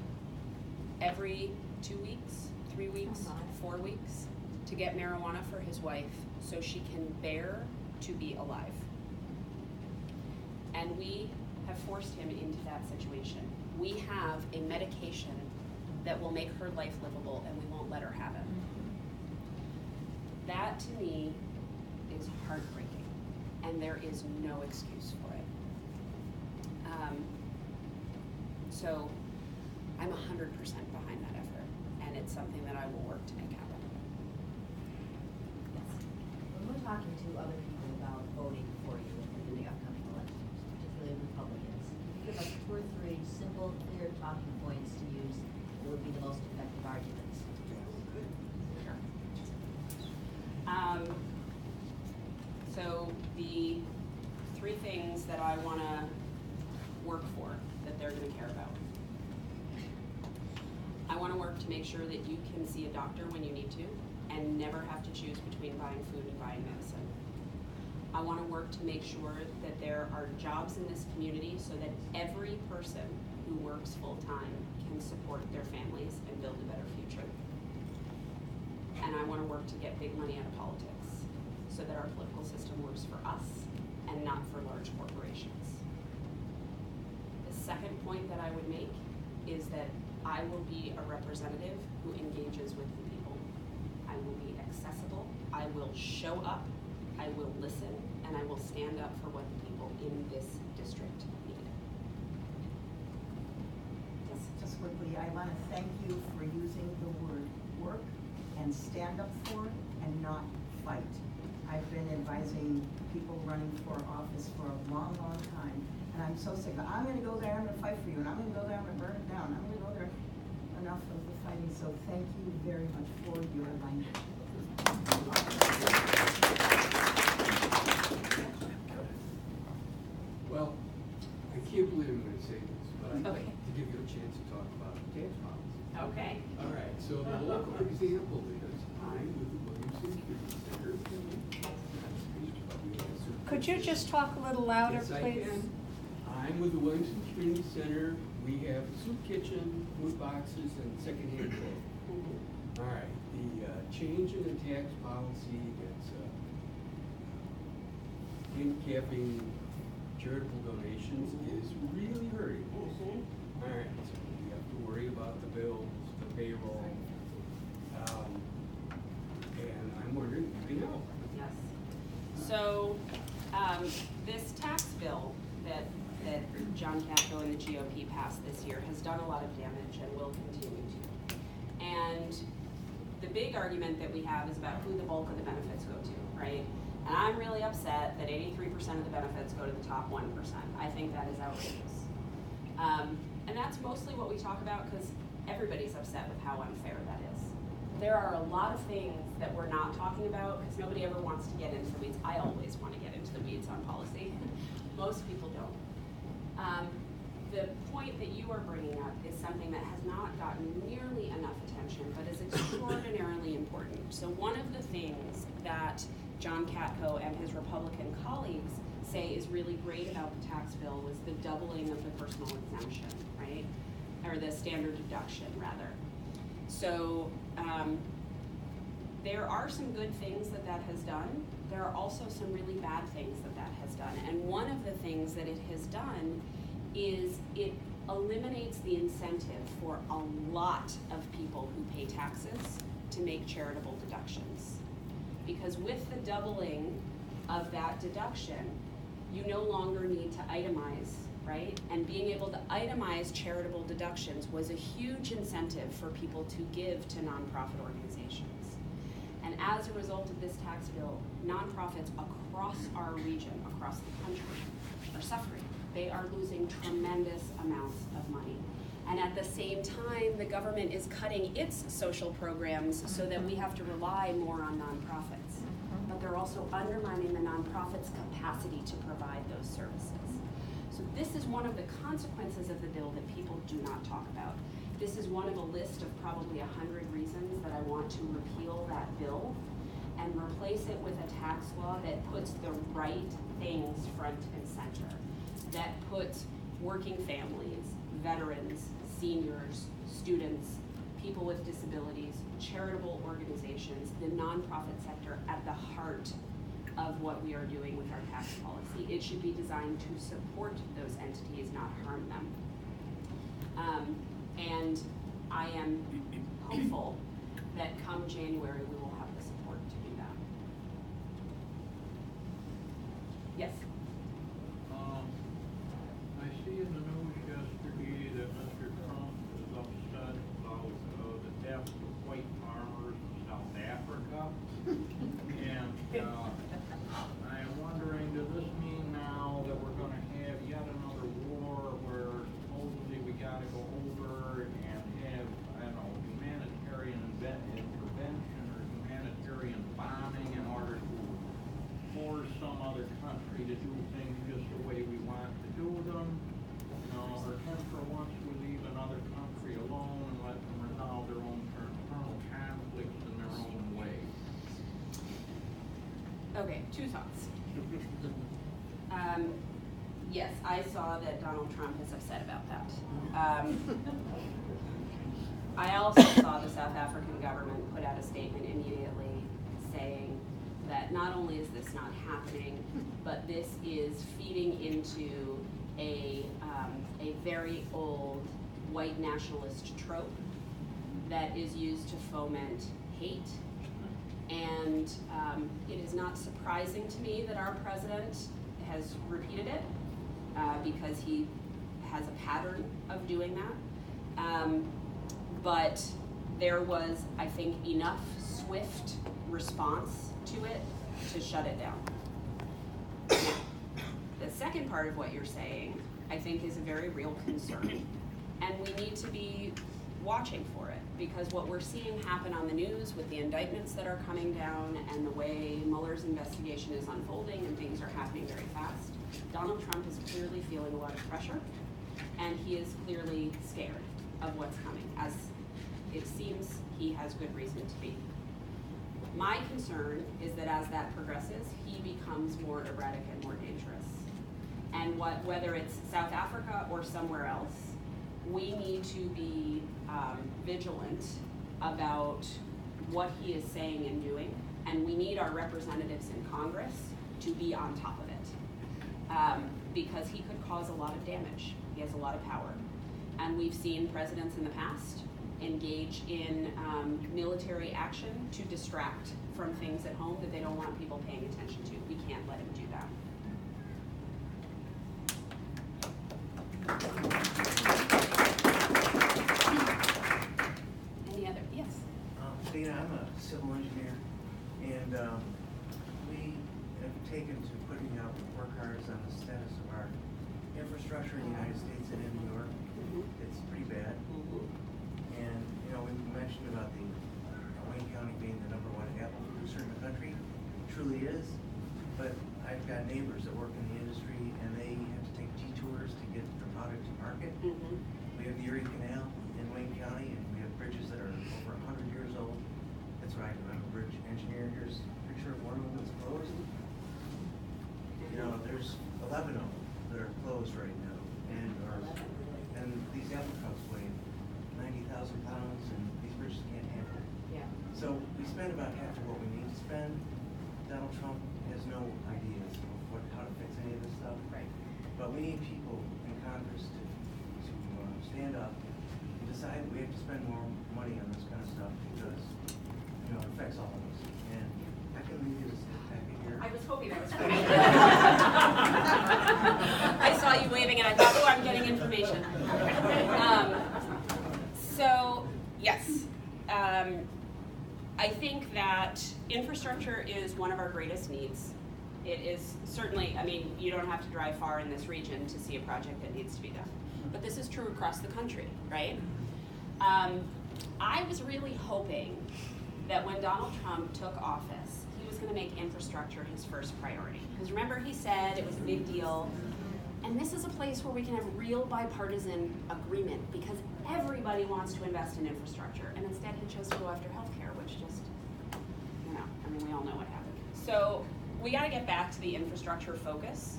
every 2 weeks, 3 weeks, 4 weeks to get marijuana for his wife so she can bear to be alive. And we have forced him into that situation. We have a medication that will make her life livable, and we won't let her have it. That, to me, is heartbreaking, and there is no excuse for it. So I'm 100% behind that effort, and it's something that I will work to make happen. Yes. When we're talking to other people about voting for you in the upcoming elections, particularly Republicans, give us 2 or 3 simple, clear talking points to use that would be the most effective arguments. So the 3 things that I want to work for that they're going to care about. I want to work to make sure that you can see a doctor when you need to and never have to choose between buying food and buying medicine. I want to work to make sure that there are jobs in this community so that every person who works full-time can support their families and build a better future. And I want to work to get big money out of politics so that our political system works for us and not for large corporations. The second point that I would make is that I will be a representative who engages with the people. I will be accessible, I will show up, I will listen, and I will stand up for what the people in this district need. Just quickly, I want to thank you for using the word work and stand up for and not fight. I've been advising people running for office for a long, long time, and I'm so sick of, I'm gonna go there, I'm gonna fight for you, and I'm gonna go there, I'm gonna burn it down, I'm gonna go there. Enough of the fighting, so thank you very much for your language. Well, I can't believe I'm gonna say this, but I'd like Okay. to give you a chance to talk about tax policy. Okay. All right, so the local example is I'm with the Williamson Community Center. Could you just talk a little louder, Yes, I please? can. I'm with the Williamson Community Center. We have a soup kitchen, food boxes, and secondhand clothing. All right, the change in the tax policy that's handicapping charitable donations is really hurting. All right, so we have to worry about the bills, the payroll, and I'm wondering if you can help. Yes. So, this tax bill that John Katko and the GOP passed this year has done a lot of damage and will continue to. And the big argument that we have is about who the bulk of the benefits go to, right? And I'm really upset that 83% of the benefits go to the top 1%. I think that is outrageous. And that's mostly what we talk about because everybody's upset with how unfair that is. There are a lot of things that we're not talking about because nobody ever wants to get into the weeds. I always want to get into the weeds on policy. Most people don't. The point that you are bringing up is something that has not gotten nearly enough attention, but is extraordinarily important. So one of the things that John Katko and his Republican colleagues say is really great about the tax bill was the doubling of the personal exemption, right? Or the standard deduction, rather. So there are some good things that has done. There are also some really bad things that has done. And one of the things that it has done is it eliminates the incentive for a lot of people who pay taxes to make charitable deductions. Because with the doubling of that deduction, you no longer need to itemize, right? And being able to itemize charitable deductions was a huge incentive for people to give to nonprofit organizations. And as a result of this tax bill, nonprofits across our region, across the country, are suffering. They are losing tremendous amounts of money. And at the same time, the government is cutting its social programs so that we have to rely more on nonprofits. But they're also undermining the nonprofits' capacity to provide those services. So this is one of the consequences of the bill that people do not talk about. This is one of a list of probably 100 reasons that I want to repeal that bill and replace it with a tax law that puts the right things front and center, that puts working families, veterans, seniors, students, people with disabilities, charitable organizations, the nonprofit sector at the heart of what we are doing with our tax policy. It should be designed to support those entities, not harm them. And I am hopeful that come January we will have the support to do that. Yes? I see in the news yesterday that Mr. Trump is upset about the deaths of white farmers in South Africa. And I am wondering, does this mean now that we're gonna have yet another war where supposedly we gotta go over and have, I don't know, humanitarian intervention or humanitarian bombing in order to force some other country to do things just the way we want to do them? You know, or can for once we leave another country alone and let them resolve their own internal conflicts in their own way? Okay, two thoughts. Yes, I saw that Donald Trump is upset about that. I also saw the South African government put out a statement immediately saying that not only is this not happening, but this is feeding into a very old white nationalist trope that is used to foment hate. And it is not surprising to me that our president has repeated it because he has a pattern of doing that. But there was, I think, enough swift response to it to shut it down. Now, the second part of what you're saying, I think, is a very real concern. And we need to be watching for it, because what we're seeing happen on the news with the indictments that are coming down and the way Mueller's investigation is unfolding and things are happening very fast, Donald Trump is clearly feeling a lot of pressure, and he is clearly scared of what's coming, as it seems he has good reason to be. My concern is that as that progresses, he becomes more erratic and more dangerous. And whether it's South Africa or somewhere else, we need to be vigilant about what he is saying and doing, and we need our representatives in Congress to be on top of it, because he could cause a lot of damage. He has a lot of power, and we've seen presidents in the past engage in military action to distract from things at home that they don't want people paying attention to. We can't let him do that. Any other? Yes. Dana, I'm a civil engineer, and we have taken to putting out report cards on the status of our infrastructure in the United States and in New York. It's pretty bad. And, you know, we mentioned about the Wayne County being the #1 apple producer in the country. It truly is. But I've got neighbors that work in the industry, and they have to take detours to get their product to market. We have the Erie Canal in Wayne County, and we have bridges that are over 100 years old. That's what I do. I'm a bridge engineer. Here's a picture of one of them that's closed. You know, there's 11 of them that are closed right now. And these apple trucks weigh 90,000 pounds, and these bridges can't handle it. Yeah. So we spend about half of what we need to spend. Donald Trump has no ideas of how to fix any of this stuff. Right. But we need people in Congress to stand up and decide we have to spend more money on this kind of stuff because, you know, it affects all of us. And I can leave you this packet here. I was hoping that was for me. I saw you waving and I thought, oh, I'm getting information. So, yes. I think that infrastructure is one of our greatest needs. It is certainly, I mean, you don't have to drive far in this region to see a project that needs to be done. But this is true across the country, right? I was really hoping that when Donald Trump took office, he was going to make infrastructure his first priority. Because remember, he said it was a big deal. And this is a place where we can have real bipartisan agreement because everybody wants to invest in infrastructure. And instead, he chose to go after healthcare, which just, you know, I mean, we all know what happened. So we got to get back to the infrastructure focus.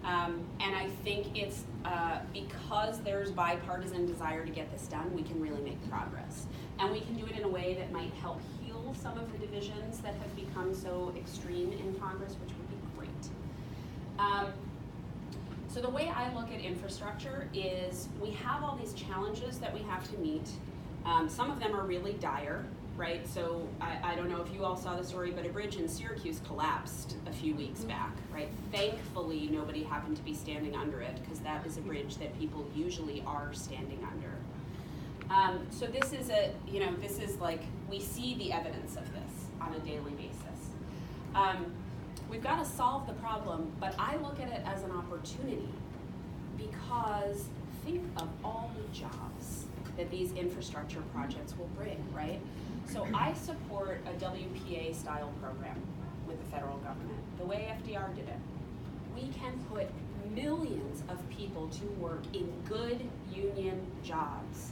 And I think it's because there's bipartisan desire to get this done, we can really make progress. And we can do it in a way that might help heal some of the divisions that have become so extreme in Congress, which would be great. So the way I look at infrastructure is we have all these challenges that we have to meet. Some of them are really dire, right? So I don't know if you all saw the story, but a bridge in Syracuse collapsed a few weeks back, right? Thankfully, nobody happened to be standing under it because that is a bridge that people usually are standing under. So this is this is like, we see the evidence of this on a daily basis. We've got to solve the problem, but I look at it as an opportunity because think of all the jobs that these infrastructure projects will bring, right? So I support a WPA-style program with the federal government, the way FDR did it. We can put millions of people to work in good union jobs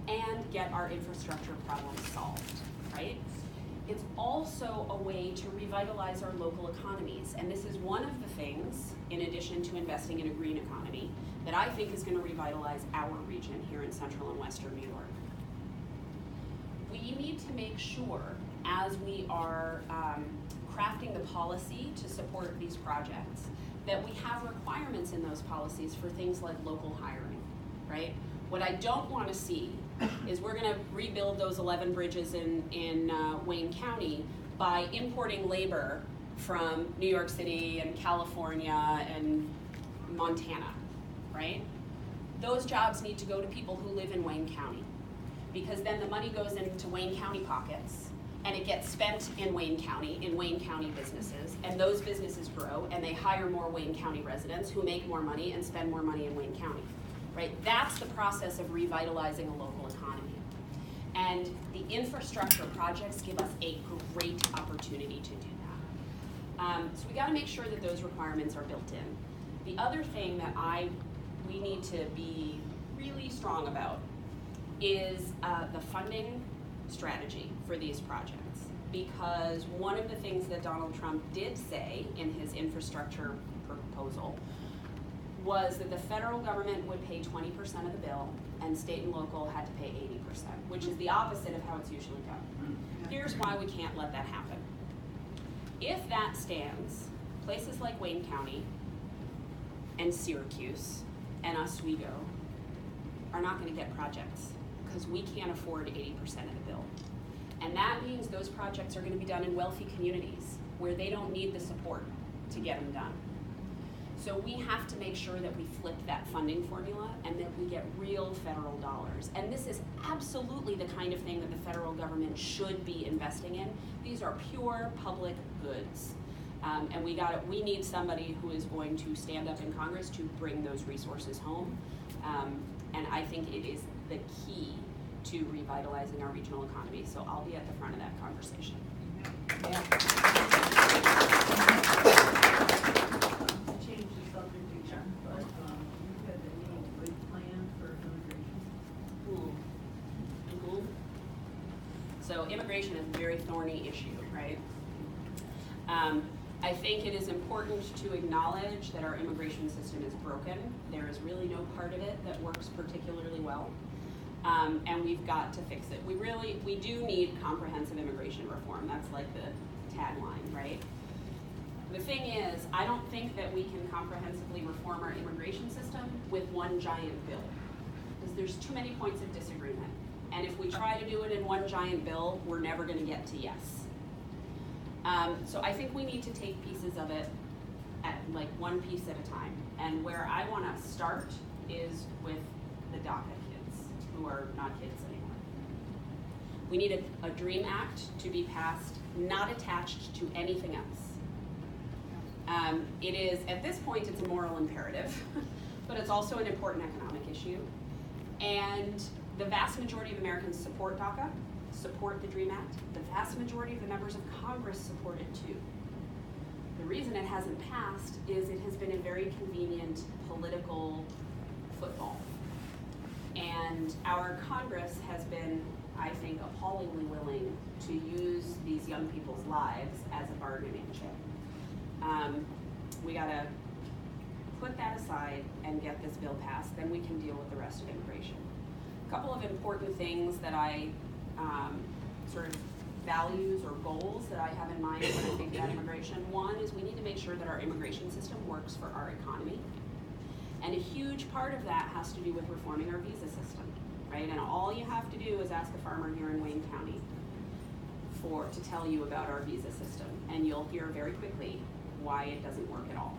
and get our infrastructure problems solved, right? It's also a way to revitalize our local economies. And this is one of the things, in addition to investing in a green economy, that I think is going to revitalize our region here in central and western New York. We need to make sure, as we are crafting the policy to support these projects, that we have requirements in those policies for things like local hiring, right? What I don't want to see is we're going to rebuild those 11 bridges in Wayne County by importing labor from New York City and California and Montana, right? Those jobs need to go to people who live in Wayne County, because then the money goes into Wayne County pockets and it gets spent in Wayne County businesses, and those businesses grow and they hire more Wayne County residents who make more money and spend more money in Wayne County, right? That's the process of revitalizing a local economy. And the infrastructure projects give us a great opportunity to do that. So we gotta make sure that those requirements are built in. The other thing that we need to be really strong about is the funding strategy for these projects. Because one of the things that Donald Trump did say in his infrastructure proposal was that the federal government would pay 20% of the bill and state and local had to pay 80%, which is the opposite of how it's usually done. Here's why we can't let that happen. If that stands, places like Wayne County and Syracuse and Oswego are not going to get projects because we can't afford 80% of the bill. And that means those projects are going to be done in wealthy communities where they don't need the support to get them done. So we have to make sure that we flip that funding formula and that we get real federal dollars. And this is absolutely the kind of thing that the federal government should be investing in. These are pure public goods. And we need somebody who is going to stand up in Congress to bring those resources home. And I think it is the key to revitalizing our regional economy. So I'll be at the front of that conversation. Change the subject again, but you had the need plan for immigration. So immigration is a very thorny issue, right? I think it is important to acknowledge that our immigration system is broken. There is really no part of it that works particularly well. And we've got to fix it. We do need comprehensive immigration reform. That's like the tagline, right? The thing is, I don't think that we can comprehensively reform our immigration system with one giant bill, because there's too many points of disagreement. And if we try to do it in one giant bill, we're never going to get to yes. So I think we need to take pieces of it at like one piece at a time. And where I want to start is with the DACA kids, who are not kids anymore. We need a DREAM Act to be passed, not attached to anything else. It is, at this point, it's a moral imperative, but it's also an important economic issue. And the vast majority of Americans support DACA, support the DREAM Act. The vast majority of the members of Congress support it too. The reason it hasn't passed is it has been a very convenient political football. And our Congress has been, I think, appallingly willing to use these young people's lives as a bargaining chip. We gotta put that aside and get this bill passed, then we can deal with the rest of immigration. A couple of important things that I sort of values or goals that I have in mind when I think about immigration. One is we need to make sure that our immigration system works for our economy. And a huge part of that has to do with reforming our visa system, right? And all you have to do is ask a farmer here in Wayne County to tell you about our visa system, and you'll hear very quickly why it doesn't work at all.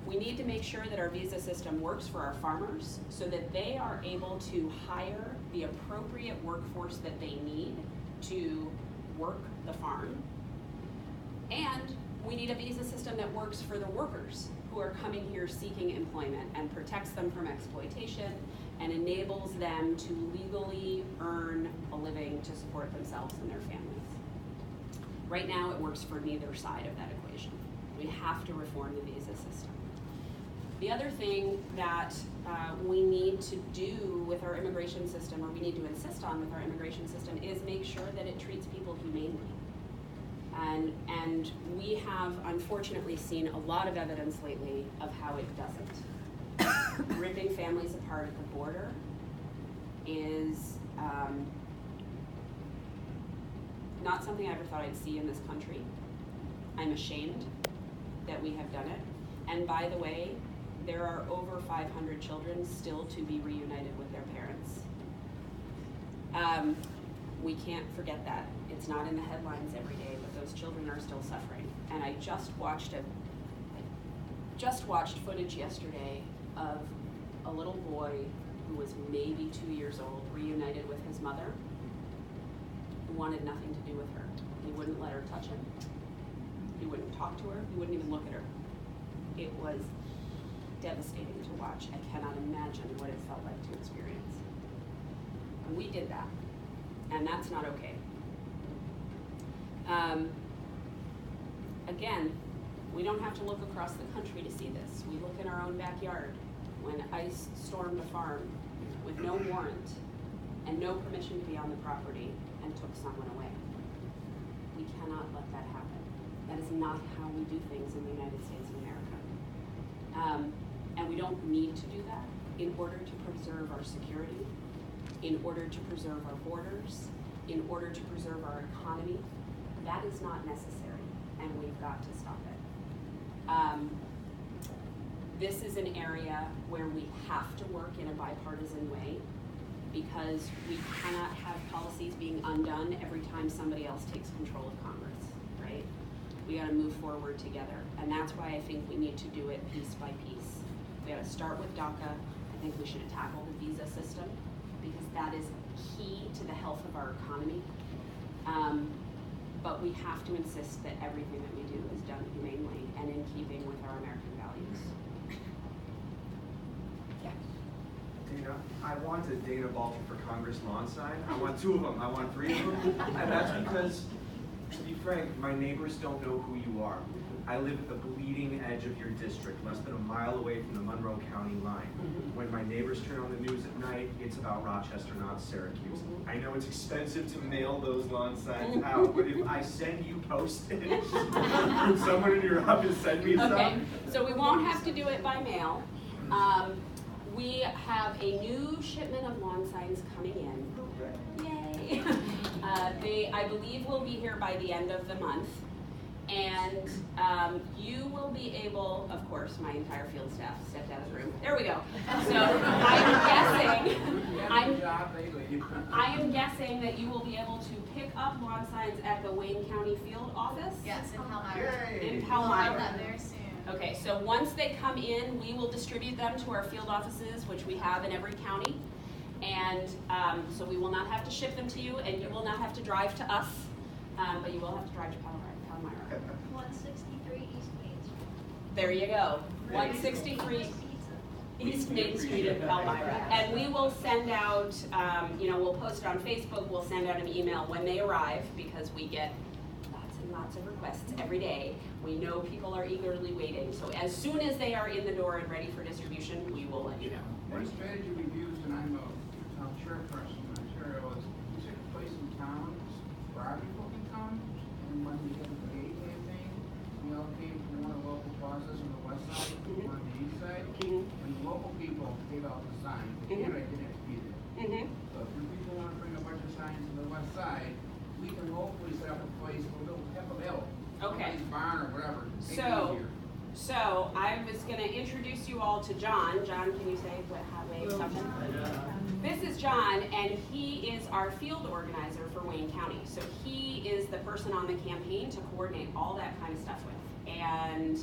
We need to make sure that our visa system works for our farmers so that they are able to hire the appropriate workforce that they need to work the farm. And we need a visa system that works for the workers who are coming here seeking employment and protects them from exploitation and enables them to legally earn a living to support themselves and their families. Right now, it works for neither side of that equation. We have to reform the visa system. The other thing that we need to do with our immigration system, or we need to insist on with our immigration system, is make sure that it treats people humanely. And we have unfortunately seen a lot of evidence lately of how it doesn't. Ripping families apart at the border is not something I ever thought I'd see in this country. I'm ashamed that we have done it. And by the way, there are over 500 children still to be reunited with their parents. We can't forget that. It's not in the headlines every day, but those children are still suffering. And I just watched footage yesterday of a little boy who was maybe 2 years old, reunited with his mother, who wanted nothing to do with her. He wouldn't let her touch him. He wouldn't talk to her. He wouldn't even look at her. It was devastating to watch. I cannot imagine what it felt like to experience. And we did that, and that's not okay. Again, we don't have to look across the country to see this. We look in our own backyard when ice stormed a farm with no warrant and no permission to be on the property and took someone away. We cannot let that happen. That is not how we do things in the United States of America. And we don't need to do that in order to preserve our security, in order to preserve our borders, in order to preserve our economy. That is not necessary, and we've got to stop it. This is an area where we have to work in a bipartisan way, because we cannot have policies being undone every time somebody else takes control of Congress, right? We gotta move forward together, and that's why I think we need to do it piece by piece. We gotta start with DACA. I think we should tackle the visa system, because that is key to the health of our economy. But we have to insist that everything that we do is done humanely and in keeping with our American values. Yeah. Dana, I wanted Dana Balter for Congress lawn sign. I want 2 of them. I want 3 of them. And that's because, to be frank, my neighbors don't know who you are. I live at the bleeding edge of your district, less than a mile away from the Monroe County line. When my neighbors turn on the news at night, it's about Rochester, not Syracuse. I know it's expensive to mail those lawn signs out, but if I send you postage, can someone in your office send me some? Okay, so we won't have to do it by mail. We have a new shipment of lawn signs coming in. Yay! They, I believe, will be here by the end of the month. And you will be able, of course, my entire field staff stepped out of the room. There we go. So I am guessing that you will be able to pick up lawn signs at the Wayne County Field Office. Yes, in Palmyra. In We'll have Palmyra. that very soon. Okay, so once they come in, we will distribute them to our field offices, which we have in every county. And so we will not have to ship them to you, and you will not have to drive to us, but you will have to drive to Palmyra. 163 East Main Street. There you go. 163 East Main Street in Palmyra. And we will send out, we'll post it on Facebook, we'll send out an email when they arrive, because we get lots and lots of requests every day. We know people are eagerly waiting. So as soon as they are in the door and ready for distribution, we will let you know. One strategy we've used, and I'm a town chairperson in Ontario, is we took place in towns, Rocky-looking towns, and when we had the gay campaign, we all came from one of the local plazas on the west side, one on the east side, and the local people gave out the sign. The candidate didn't have to be there. So if your people want to bring a bunch of signs to the west side, we can hopefully set up a place where they'll have available. Okay. Somebody's barn or whatever. Make it easier. So I was going to introduce you all to John. John, can you say wave something? This is John, and he is our field organizer for Wayne County. So he is the person on the campaign to coordinate all that kind of stuff with. And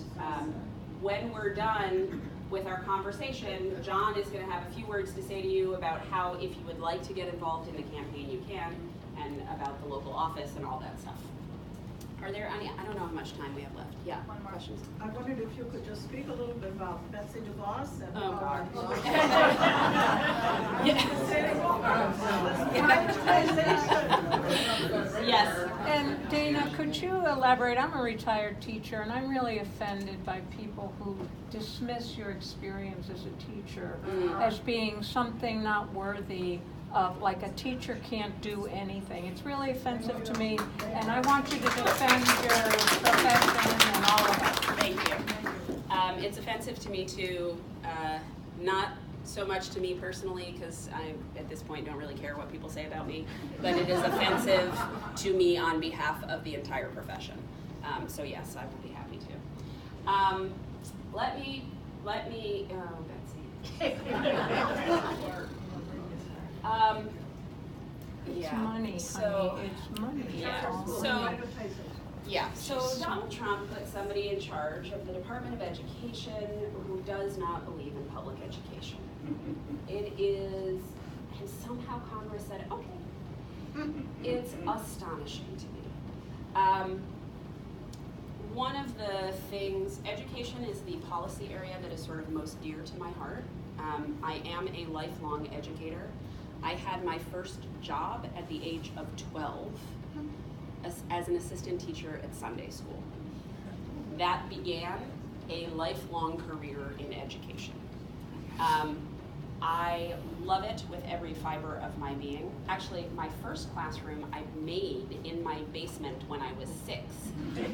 when we're done with our conversation, John is going to have a few words to say to you about how, if you would like to get involved in the campaign, you can, and about the local office and all that stuff. Are there any, I don't know how much time we have left. Yeah, One more. questions? I wondered if you could just speak a little bit about Betsy DeVos and Oh, God. Yes. And Dana, could you elaborate? I'm a retired teacher, and I'm really offended by people who dismiss your experience as a teacher as being something not worthy of, like a teacher can't do anything. It's really offensive to me, and I want you to defend your profession and all of that. Thank you. It's offensive to me too, not so much to me personally, because I, at this point, don't really care what people say about me, but it is offensive to me on behalf of the entire profession. So yes, I will be happy to. Let me, oh, Betsy. It's Yeah, money, so, honey, it's money. yeah, so Donald Trump put somebody in charge of the Department of Education who does not believe in public education. It is, and somehow Congress said, okay. It's astonishing to me. One of the things, education is the policy area that is sort of most dear to my heart. I am a lifelong educator. I had my first job at the age of 12 as an assistant teacher at Sunday school. That began a lifelong career in education. I love it with every fiber of my being. Actually, my first classroom I made in my basement when I was 6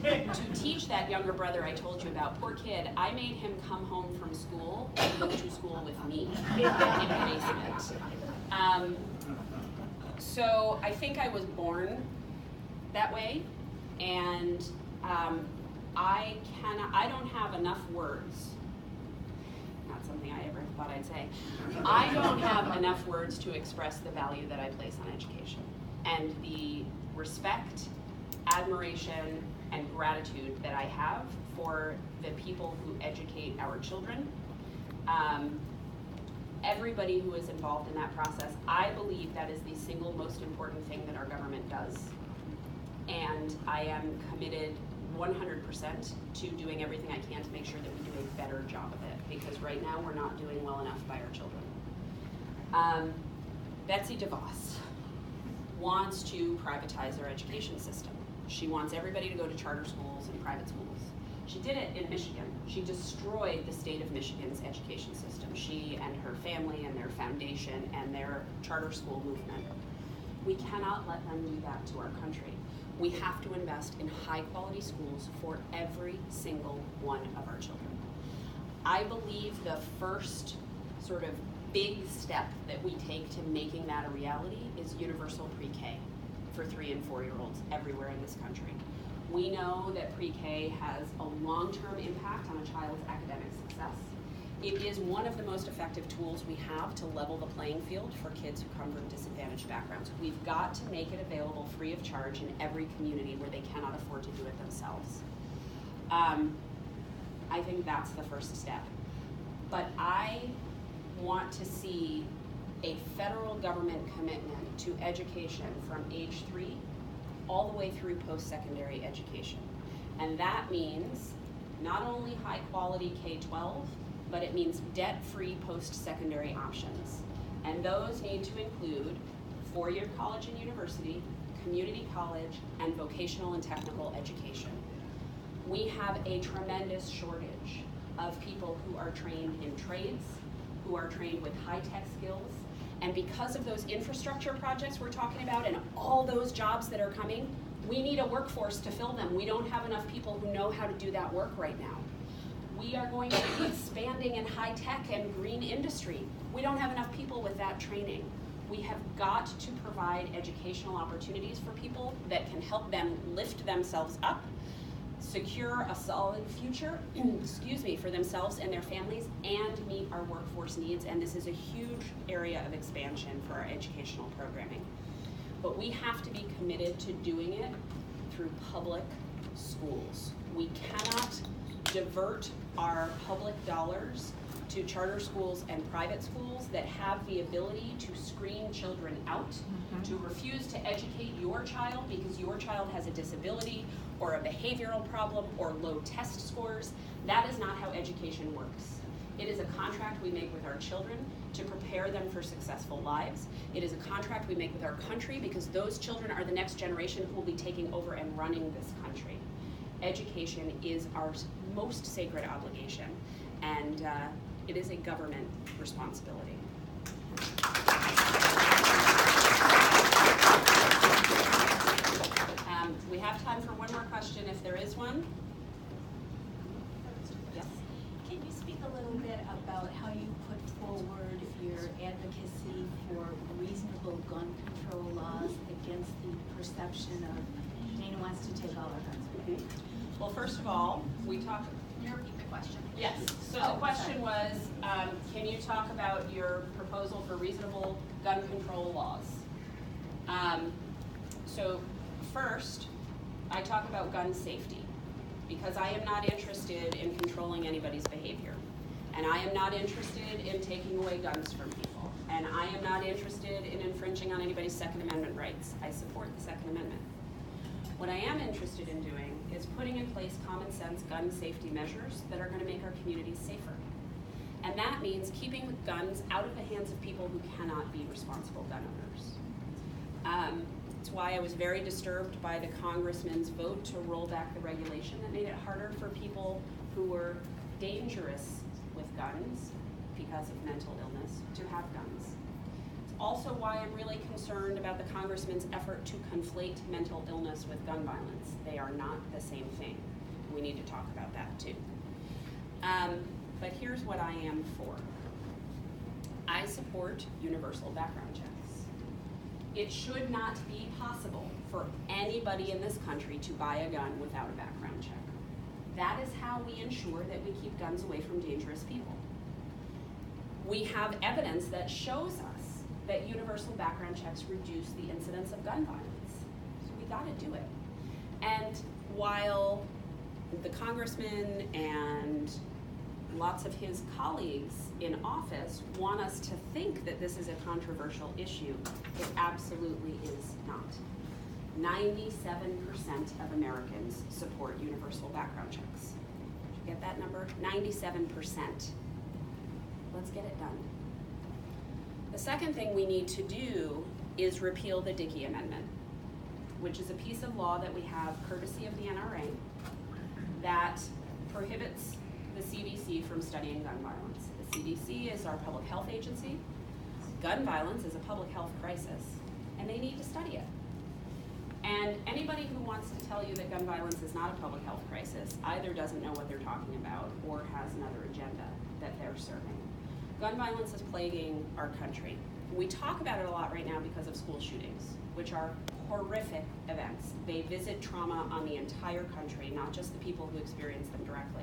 to teach that younger brother I told you about. Poor kid, I made him come home from school and go to school with me in the basement. So I think I was born that way, and I don't have enough words. Not something I ever thought I'd say. I don't have enough words to express the value that I place on education and the respect, admiration, and gratitude that I have for the people who educate our children. Everybody who is involved in that process, I believe that is the single most important thing that our government does. And I am committed 100% to doing everything I can to make sure that we do a better job of it, because right now we're not doing well enough by our children. Betsy DeVos wants to privatize our education system. She wants everybody to go to charter schools and private schools. She did it in Michigan. She destroyed the state of Michigan's education system. She and her family and their foundation and their charter school movement. We cannot let them do that to our country. We have to invest in high quality schools for every single one of our children. I believe the first sort of big step that we take to making that a reality is universal pre-K for 3 and 4-year-olds everywhere in this country. We know that pre-K has a long-term impact on a child's academic success. It is one of the most effective tools we have to level the playing field for kids who come from disadvantaged backgrounds. We've got to make it available free of charge in every community where they cannot afford to do it themselves. I think that's the first step. But I want to see a federal government commitment to education from age 3 all the way through post-secondary education. And that means not only high quality K-12, but it means debt-free post-secondary options. And those need to include 4-year college and university, community college, and vocational and technical education. We have a tremendous shortage of people who are trained in trades, who are trained with high-tech skills, and because of those infrastructure projects we're talking about and all those jobs that are coming, we need a workforce to fill them. We don't have enough people who know how to do that work right now. We are going to be expanding in high tech and green industry. We don't have enough people with that training. We have got to provide educational opportunities for people that can help them lift themselves up, secure a solid future, for themselves and their families, and meet our workforce needs. And this is a huge area of expansion for our educational programming. But we have to be committed to doing it through public schools. We cannot divert our public dollars to charter schools and private schools that have the ability to screen children out, to refuse to educate your child because your child has a disability or a behavioral problem or low test scores. That is not how education works. It is a contract we make with our children to prepare them for successful lives. It is a contract we make with our country because those children are the next generation who will be taking over and running this country. Education is our most sacred obligation, and it is a government responsibility. We have time for one more question if there is one. Yes. Can you speak a little bit about how you put forward your advocacy for reasonable gun control laws against the perception of Dana wants to take all our guns away? Well, first of all, we talked. Can you repeat the question? Yes, so the question was, can you talk about your proposal for reasonable gun control laws? So first, I talk about gun safety, because I am not interested in controlling anybody's behavior. And I am not interested in taking away guns from people. And I am not interested in infringing on anybody's Second Amendment rights. I support the Second Amendment. What I am interested in doing is putting in place common sense gun safety measures that are going to make our communities safer. And that means keeping guns out of the hands of people who cannot be responsible gun owners. It's why I was very disturbed by the congressman's vote to roll back the regulation that made it harder for people who were dangerous with guns because of mental illness to have guns. It's also why I'm really concerned about the congressman's effort to conflate mental illness with gun violence. They are not the same thing. We need to talk about that too. But here's what I am for. I support universal background checks. It should not be possible for anybody in this country to buy a gun without a background check. That is how we ensure that we keep guns away from dangerous people. We have evidence that shows us that universal background checks reduce the incidence of gun violence. So we gotta do it. And while the congressman and lots of his colleagues in office want us to think that this is a controversial issue, it absolutely is not. 97% of Americans support universal background checks. Did you get that number? 97%. Let's get it done. The second thing we need to do is repeal the Dickey Amendment, which is a piece of law that we have courtesy of the NRA that prohibits the CDC from studying gun violence. The CDC is our public health agency. Gun violence is a public health crisis, and they need to study it. And anybody who wants to tell you that gun violence is not a public health crisis either doesn't know what they're talking about or has another agenda that they're serving. Gun violence is plaguing our country. We talk about it a lot right now because of school shootings, which are horrific events. They visit trauma on the entire country, not just the people who experience them directly.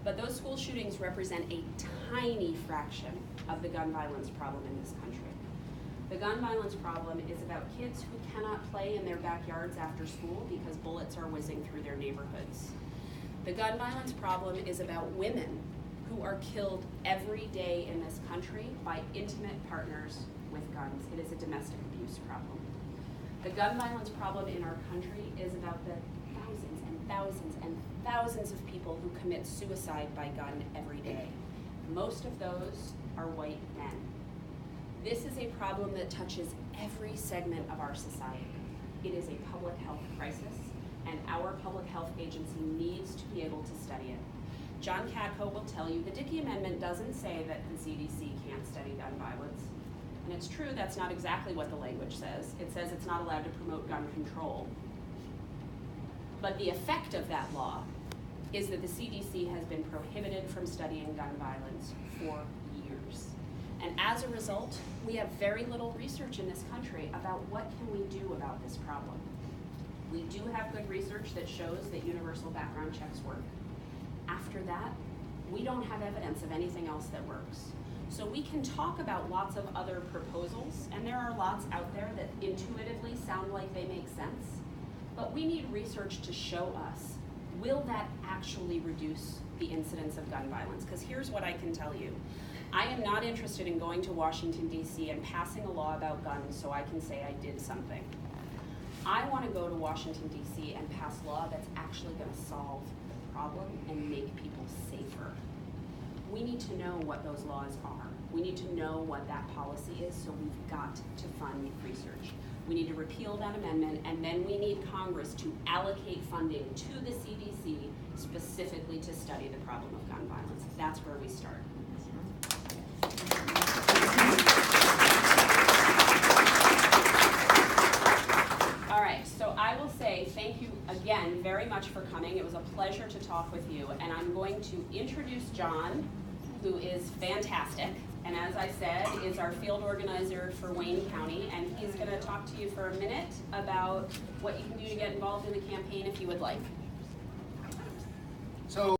But those school shootings represent a tiny fraction of the gun violence problem in this country. The gun violence problem is about kids who cannot play in their backyards after school because bullets are whizzing through their neighborhoods. The gun violence problem is about women who are killed every day in this country by intimate partners with guns. It is a domestic abuse problem. The gun violence problem in our country is about the thousands and thousands and thousands of people who commit suicide by gun every day. Most of those are white men. This is a problem that touches every segment of our society. It is a public health crisis, and our public health agency needs to be able to study it. John Katko will tell you the Dickey Amendment doesn't say that the CDC can't study gun violence. And it's true, that's not exactly what the language says. It says it's not allowed to promote gun control. But the effect of that law is that the CDC has been prohibited from studying gun violence for years. And as a result, we have very little research in this country about what can we do about this problem. We do have good research that shows that universal background checks work. After that, we don't have evidence of anything else that works. So we can talk about lots of other proposals, and there are lots out there that intuitively sound like they make sense, but we need research to show us, will that actually reduce the incidence of gun violence? Because here's what I can tell you. I am not interested in going to Washington, D.C. and passing a law about guns so I can say I did something. I want to go to Washington, D.C. and pass law that's actually going to solve the problem and make people safer. We need to know what those laws are. We need to know what that policy is, so we've got to fund research. We need to repeal that amendment, and then we need Congress to allocate funding to the CDC specifically to study the problem of gun violence. That's where we start. All right, so I will say thank you again very much for coming. It was a pleasure to talk with you, and I'm going to introduce John, who is fantastic, and as I said, is our field organizer for Wayne County, and he's going to talk to you for a minute about what you can do to get involved in the campaign if you would like. So